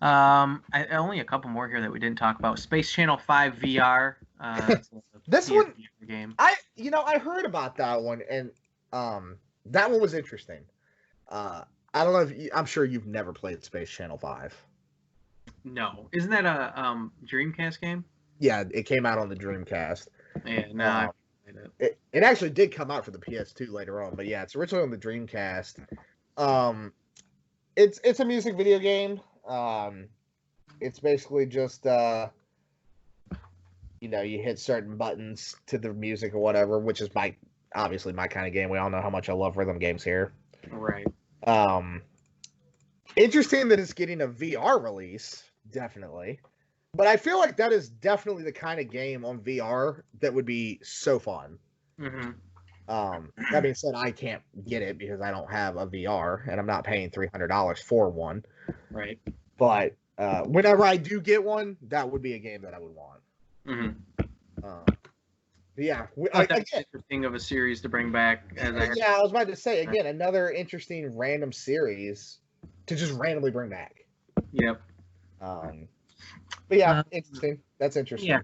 Only a couple more here that we didn't talk about. Space Channel 5 VR. This one game. I heard about that one, and that one was interesting. I don't know if I'm sure you've never played Space Channel 5. No, isn't that a Dreamcast game? Yeah, it came out on the Dreamcast. Yeah, no. It actually did come out for the PS2 later on, but yeah, it's originally on the Dreamcast. It's a music video game. It's basically just you hit certain buttons to the music or whatever, which is obviously my kind of game. We all know how much I love rhythm games here. Right. Interesting that it's getting a VR release, definitely. But I feel like that is definitely the kind of game on VR that would be so fun. Mm-hmm. That being said, I can't get it because I don't have a VR and I'm not paying $300 for one. Right. But whenever I do get one, that would be a game that I would want. Mm-hmm. Yeah, that's interesting of a series to bring back. I was about to say again, another interesting random series to just randomly bring back. Yep. But yeah, interesting. That's interesting.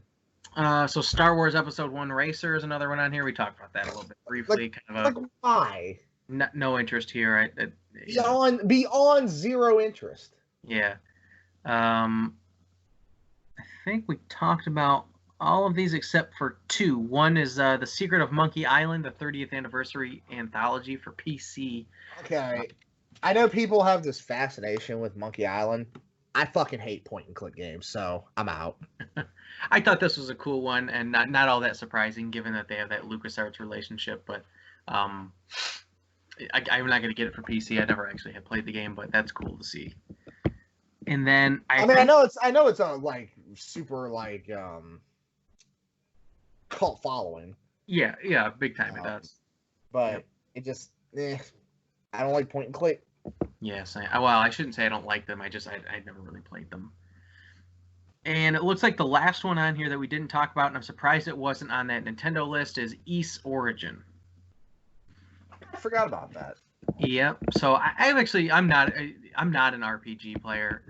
Yeah. So Star Wars Episode 1 Racer is another one on here. We talked about that a little bit briefly. Why? No interest here. Beyond zero interest. Yeah. I think we talked about all of these except for two. One is The Secret of Monkey Island, the 30th anniversary anthology for PC. Okay. I know people have this fascination with Monkey Island. I fucking hate point-and-click games, so I'm out. I thought this was a cool one, and not all that surprising, given that they have that LucasArts relationship. But I'm not going to get it for PC. I never actually had played the game, but that's cool to see. And then I know it's a super cult following. Yeah, big time it does. But it just I don't like point-and-click. Yes, I shouldn't say I don't like them. I never really played them. And it looks like the last one on here that we didn't talk about, and I'm surprised it wasn't on that Nintendo list, is Ys Origin. I forgot about that. Yep. So I'm not an RPG player.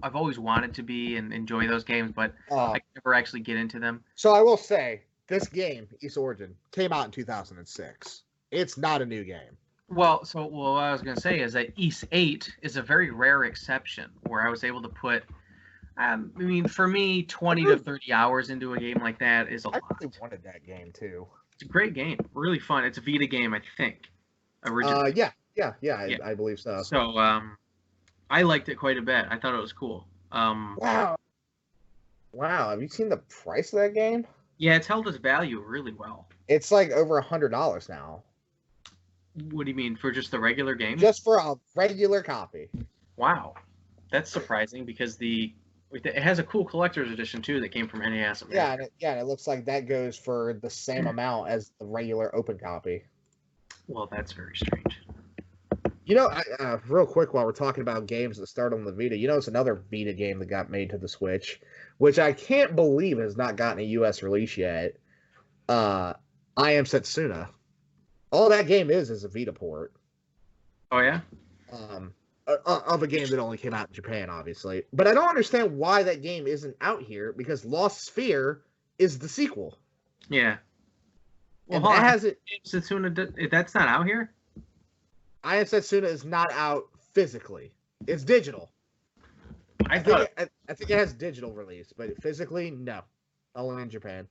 I've always wanted to be and enjoy those games, but I never actually get into them. So I will say this game, Ys Origin, came out in 2006. It's not a new game. Well, what I was going to say is that Ys 8 is a very rare exception where I was able to put, for me, 20 to 30 hours into a game like that is a lot. I really wanted that game, too. It's a great game. Really fun. It's a Vita game, I think. Originally. Yeah. I believe so. So, I liked it quite a bit. I thought it was cool. Wow. Have you seen the price of that game? Yeah, it's held its value really well. It's like over $100 now. What do you mean, for just the regular game? Just for a regular copy. Wow. That's surprising because it has a cool collector's edition too that came from NES America. Yeah, and it looks like that goes for the same amount as the regular open copy. Well, that's very strange. Real quick while we're talking about games that start on the Vita, it's another Vita game that got made to the Switch, which I can't believe has not gotten a US release yet. I Am Setsuna. All that game is a Vita port. Oh, yeah? Of a game that only came out in Japan, obviously. But I don't understand why that game isn't out here, because Lost Sphere is the sequel. Yeah. Well, and that has it. Setsuna, that's not out here? I Am Setsuna is not out physically. It's digital. I think it has digital release, but physically, no. Only in Japan.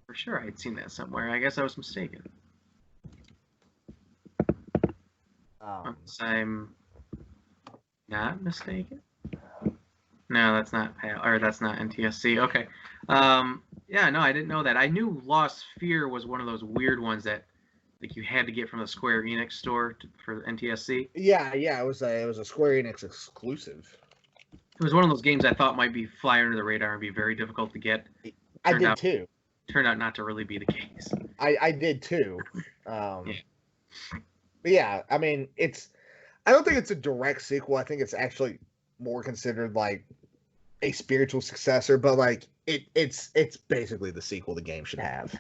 For sure, I'd seen that somewhere. I guess I was mistaken. I'm not mistaken. No, that's not NTSC. Okay. Yeah, no, I didn't know that. I knew Lost Sphere was one of those weird ones that you had to get from the Square Enix store for NTSC. Yeah, it was a Square Enix exclusive. It was one of those games I thought might be fly under the radar and be very difficult to get. I did too. Turned out not to really be the case. I did too. Yeah. But yeah, I mean, I don't think it's a direct sequel. I think it's actually more considered like a spiritual successor, but like it's basically the sequel the game should have.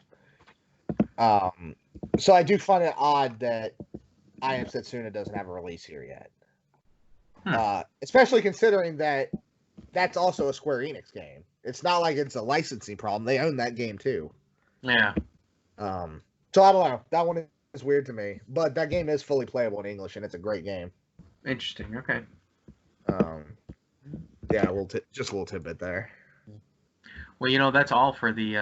So I do find it odd that I Am Setsuna doesn't have a release here yet. Especially considering that that's also a Square Enix game. It's not like it's a licensing problem. They own that game too. Yeah. So I don't know. That one is weird to me, but that game is fully playable in English, and it's a great game. Interesting. Okay. Yeah, just a little tidbit there. Well, that's all for the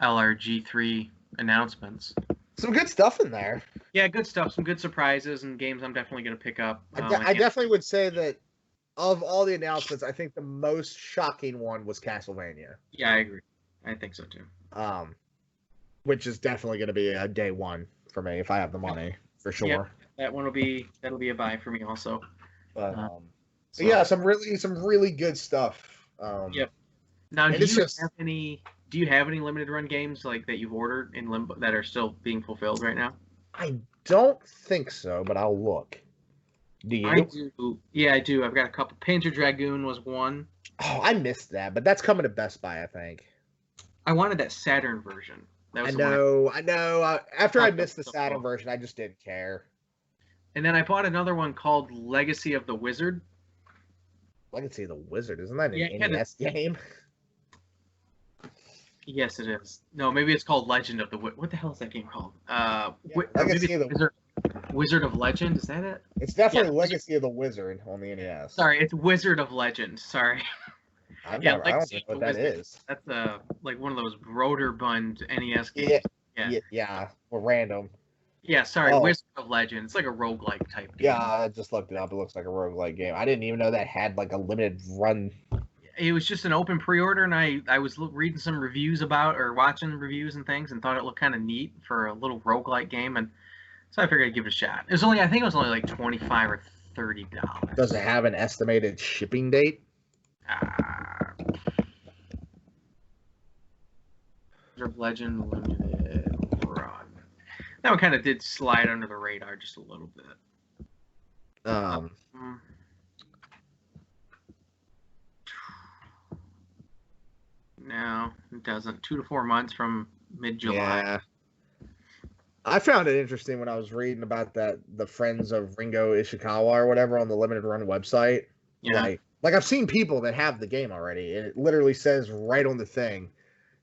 LRG3 announcements. Some good stuff in there. Yeah, good stuff. Some good surprises and games I'm definitely going to pick up. I definitely would say that of all the announcements, I think the most shocking one was Castlevania. Yeah, I agree. I think so too. Which is definitely going to be a day one for me if I have the money, for sure. Yep, that'll be a buy for me also. But yeah, some really good stuff. Yep. Now, do you have any limited run games like that you've ordered in limbo that are still being fulfilled right now? I don't think so, but I'll look. Do you? I do. Yeah, I do. I've got a couple. Panzer Dragoon was one. Oh, I missed that, but that's coming to Best Buy, I think. I wanted that Saturn version. I know. After I missed the Saturn version, I just didn't care. And then I bought another one called Legacy of the Wizard. Legacy of the Wizard? Isn't that an NES game? Yes, it is. No, maybe it's called Legend of the Wizard. What the hell is that game called? Legacy of the Wizard of Legend. Is that it? It's definitely Legacy of the Wizard on the NES. Sorry, it's Wizard of Legend. Sorry. I don't know what that is. That's like one of those rotor-bund NES games. Yeah, or random. Yeah, sorry, Wizard of Legend. It's like a roguelike type game. Yeah, I just looked it up. It looks like a roguelike game. I didn't even know that had like a limited run. It was just an open pre-order, and I was reading some reviews watching reviews and things, and thought it looked kind of neat for a little roguelike game, and so I figured I'd give it a shot. I think it was only like $25 or $30. Does it have an estimated shipping date? Of Legend Limited Run. That one kind of did slide under the radar just a little bit. No, it doesn't. 2 to 4 months from mid-July. Yeah. I found it interesting when I was reading about the Friends of Ringo Ishikawa or whatever on the Limited Run website. Yeah. Like I've seen people that have the game already, and it literally says right on the thing,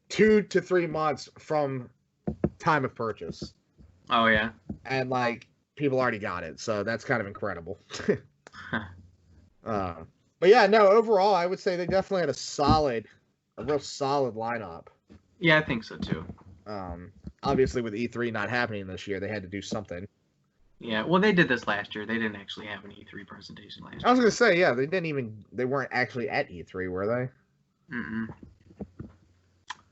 2 to 3 months from time of purchase. Oh yeah. And like people already got it, so that's kind of incredible. But yeah, no. Overall, I would say they definitely had a real solid lineup. Yeah, I think so too. Obviously, with E3 not happening this year, they had to do something. Yeah, well, they did this last year. They didn't actually have an E3 presentation last year. I was gonna say, yeah, they weren't actually at E3, were they?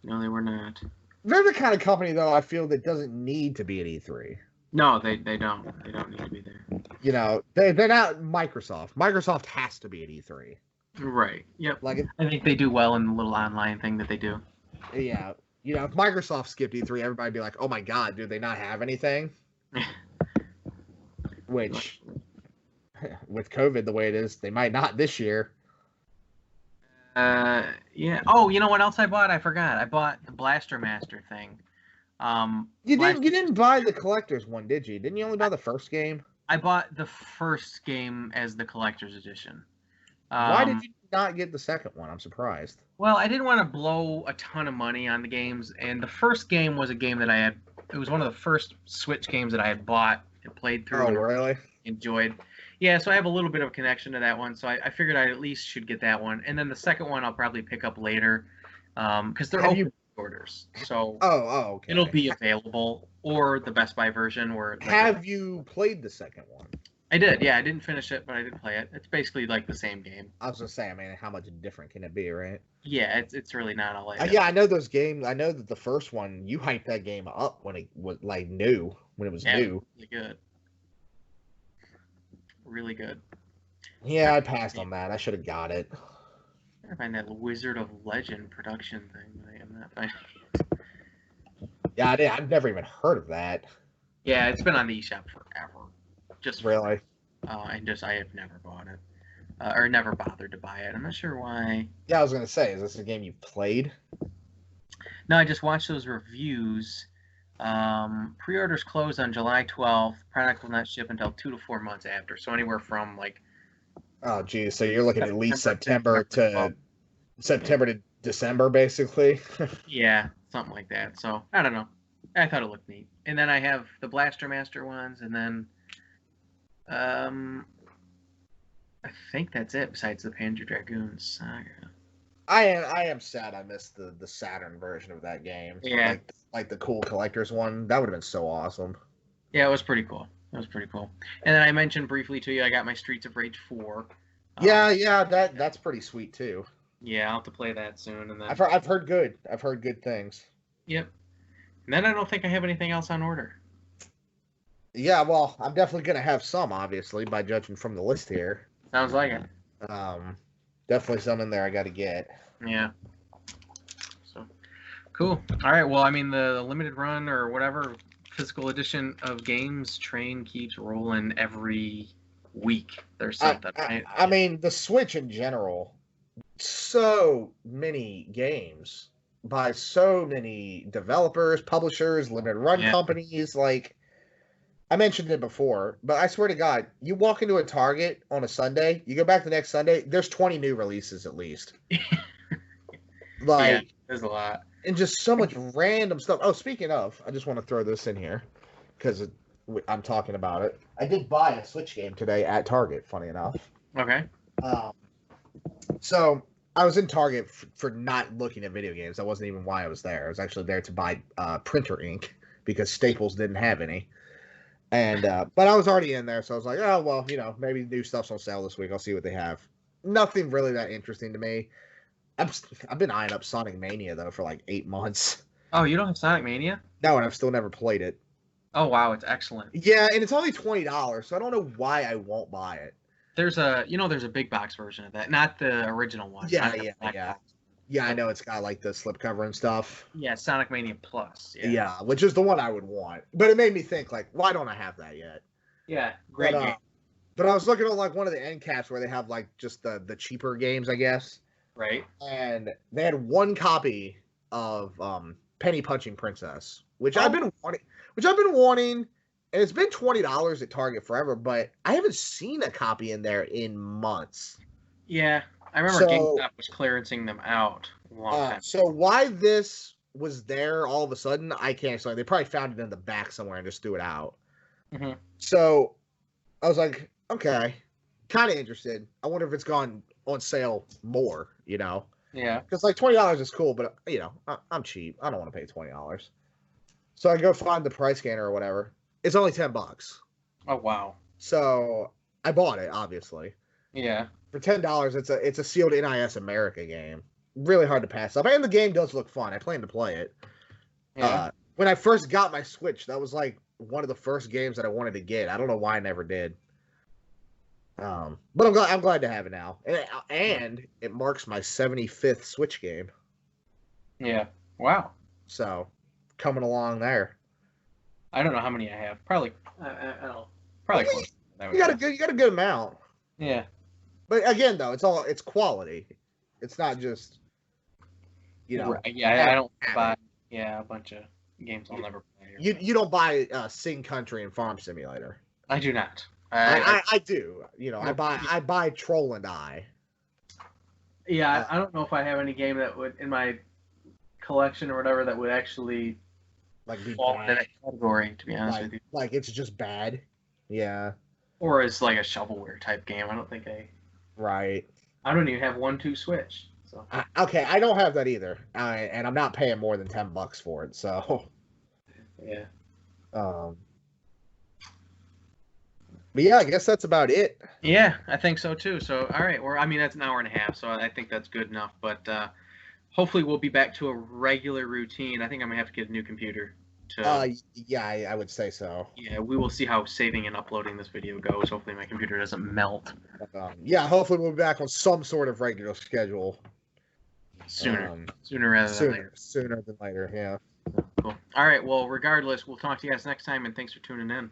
No, they were not. They're the kind of company, though, I feel that doesn't need to be at E3. No, they don't. They don't need to be there. You know, they're not Microsoft. Microsoft has to be at E3. Right. Yep. Like I think they do well in the little online thing that they do. Yeah. You know, if Microsoft skipped E3, everybody'd be like, "Oh my God, do they not have anything?" Which, with COVID the way it is, they might not this year. Yeah. Oh, you know what else I bought? I forgot. I bought the Blaster Master thing. You didn't buy the collector's one, did you? Didn't you only buy the first game? I bought the first game as the collector's edition. Why did you not get the second one? I'm surprised. Well, I didn't want to blow a ton of money on the games, and the first game was a game that it was one of the first Switch games that I had bought and played through. Oh, really? Enjoyed. Yeah, so I have a little bit of a connection to that one, so I figured I at least should get that one. And then the second one I'll probably pick up later, because they're open orders. So okay. It'll be available, or the Best Buy version. Have you played the second one? I did, yeah. I didn't finish it, but I did play it. It's basically like the same game. I was gonna say, I mean, how much different can it be, right? Yeah, it's really not all that. Yeah, I know those games. I know that the first one, you hyped that game up when it was like new, when it was new. Really good. Really good. Yeah, I passed on that. I should have got it. I find that Wizard of Legend production thing. I am not finding it. Yeah, I've never even heard of that. Yeah, it's been on the eShop forever. Just really. I have never bought it, or never bothered to buy it. I'm not sure why. Yeah, I was gonna say, is this a game you've played? No, I just watched those reviews. Pre-orders close on July 12th. Product will not ship until 2 to 4 months after. So anywhere from like. Oh, geez. So you're looking at least September to December, basically. Yeah, something like that. So I don't know. I thought it looked neat. And then I have the Blaster Master ones, and then I think that's it. Besides the Panzer Dragoon Saga. I am sad I missed the Saturn version of that game. Yeah. Like the cool collector's one. That would have been so awesome. Yeah, it was pretty cool. And then I mentioned briefly to you, I got my Streets of Rage 4. Yeah, that's pretty sweet too. Yeah, I'll have to play that soon. And then I've heard good things. Yep. And then I don't think I have anything else on order. Yeah, well, I'm definitely gonna have some, obviously, by judging from the list here. Sounds like it. Definitely some in there I got to get. Yeah. So, cool. All right. Well, I mean, the limited run or whatever physical edition of games train keeps rolling every week. There's something. I mean, the Switch in general, so many games by so many developers, publishers, limited run companies. Like, I mentioned it before, but I swear to God, you walk into a Target on a Sunday, you go back the next Sunday, there's 20 new releases at least. Yeah, there's a lot. And just so much random stuff. Oh, speaking of, I just want to throw this in here because I'm talking about it. I did buy a Switch game today at Target, funny enough. Okay. So I was in Target for not looking at video games. That wasn't even why I was there. I was actually there to buy printer ink because Staples didn't have any. And but I was already in there, so I was like, oh well, maybe new stuff's on sale this week. I'll see what they have. Nothing really that interesting to me. I've been eyeing up Sonic Mania though for like 8 months. Oh, you don't have Sonic Mania? No, and I've still never played it. Oh wow, it's excellent. Yeah, and it's only $20, so I don't know why I won't buy it. There's a big box version of that, not the original one. Yeah. Yeah, I know it's got like the slipcover and stuff. Yeah, Sonic Mania Plus. Yeah, which is the one I would want. But it made me think, like, why don't I have that yet? Yeah, great game. But I was looking at like one of the end caps where they have like just the cheaper games, I guess. Right. And they had one copy of Penny Punching Princess, which I've been wanting, and it's been $20 at Target forever, but I haven't seen a copy in there in months. Yeah. I remember GameStop was clearancing them out a long time. So why this was there all of a sudden, I can't explain. They probably found it in the back somewhere and just threw it out. Mm-hmm. So I was like, okay, kind of interested. I wonder if it's gone on sale more, Yeah. Because like $20 is cool, but I'm cheap. I don't want to pay $20. So I go find the price scanner or whatever. It's only $10. Oh wow. So I bought it, obviously. Yeah. For $10, it's a sealed NIS America game. Really hard to pass up. And the game does look fun. I plan to play it. Yeah. When I first got my Switch, that was like one of the first games that I wanted to get. I don't know why I never did. But I'm glad to have it now. And it marks my 75th Switch game. Yeah. Wow. So, coming along there. I don't know how many I have. Probably I don't know. Probably close. You got a good amount. Yeah. But again, though, it's quality. It's not just, Right. Yeah, I don't buy a bunch of games I'll never play. You don't buy Sing Country and Farm Simulator. I do not. I do. I buy Troll and I. Yeah, I don't know if I have any game that would in my collection or whatever that would actually like be fall into that category. To be honest with you, like it's just bad. Yeah. Or it's like a shovelware type game. I don't think Right. I don't even have 1-2 Switch. So okay, I don't have that either, and I'm not paying more than $10 for it. So. Yeah. But yeah, I guess that's about it. Yeah, I think so too. So all right, that's an hour and a half, so I think that's good enough. But hopefully we'll be back to a regular routine. I think I'm gonna have to get a new computer. Yeah, I would say so. Yeah, we will see how saving and uploading this video goes. Hopefully my computer doesn't melt. Yeah, hopefully we'll be back on some sort of regular schedule. Sooner rather than later. Sooner than later, yeah. Cool. All right, well, regardless, we'll talk to you guys next time, and thanks for tuning in.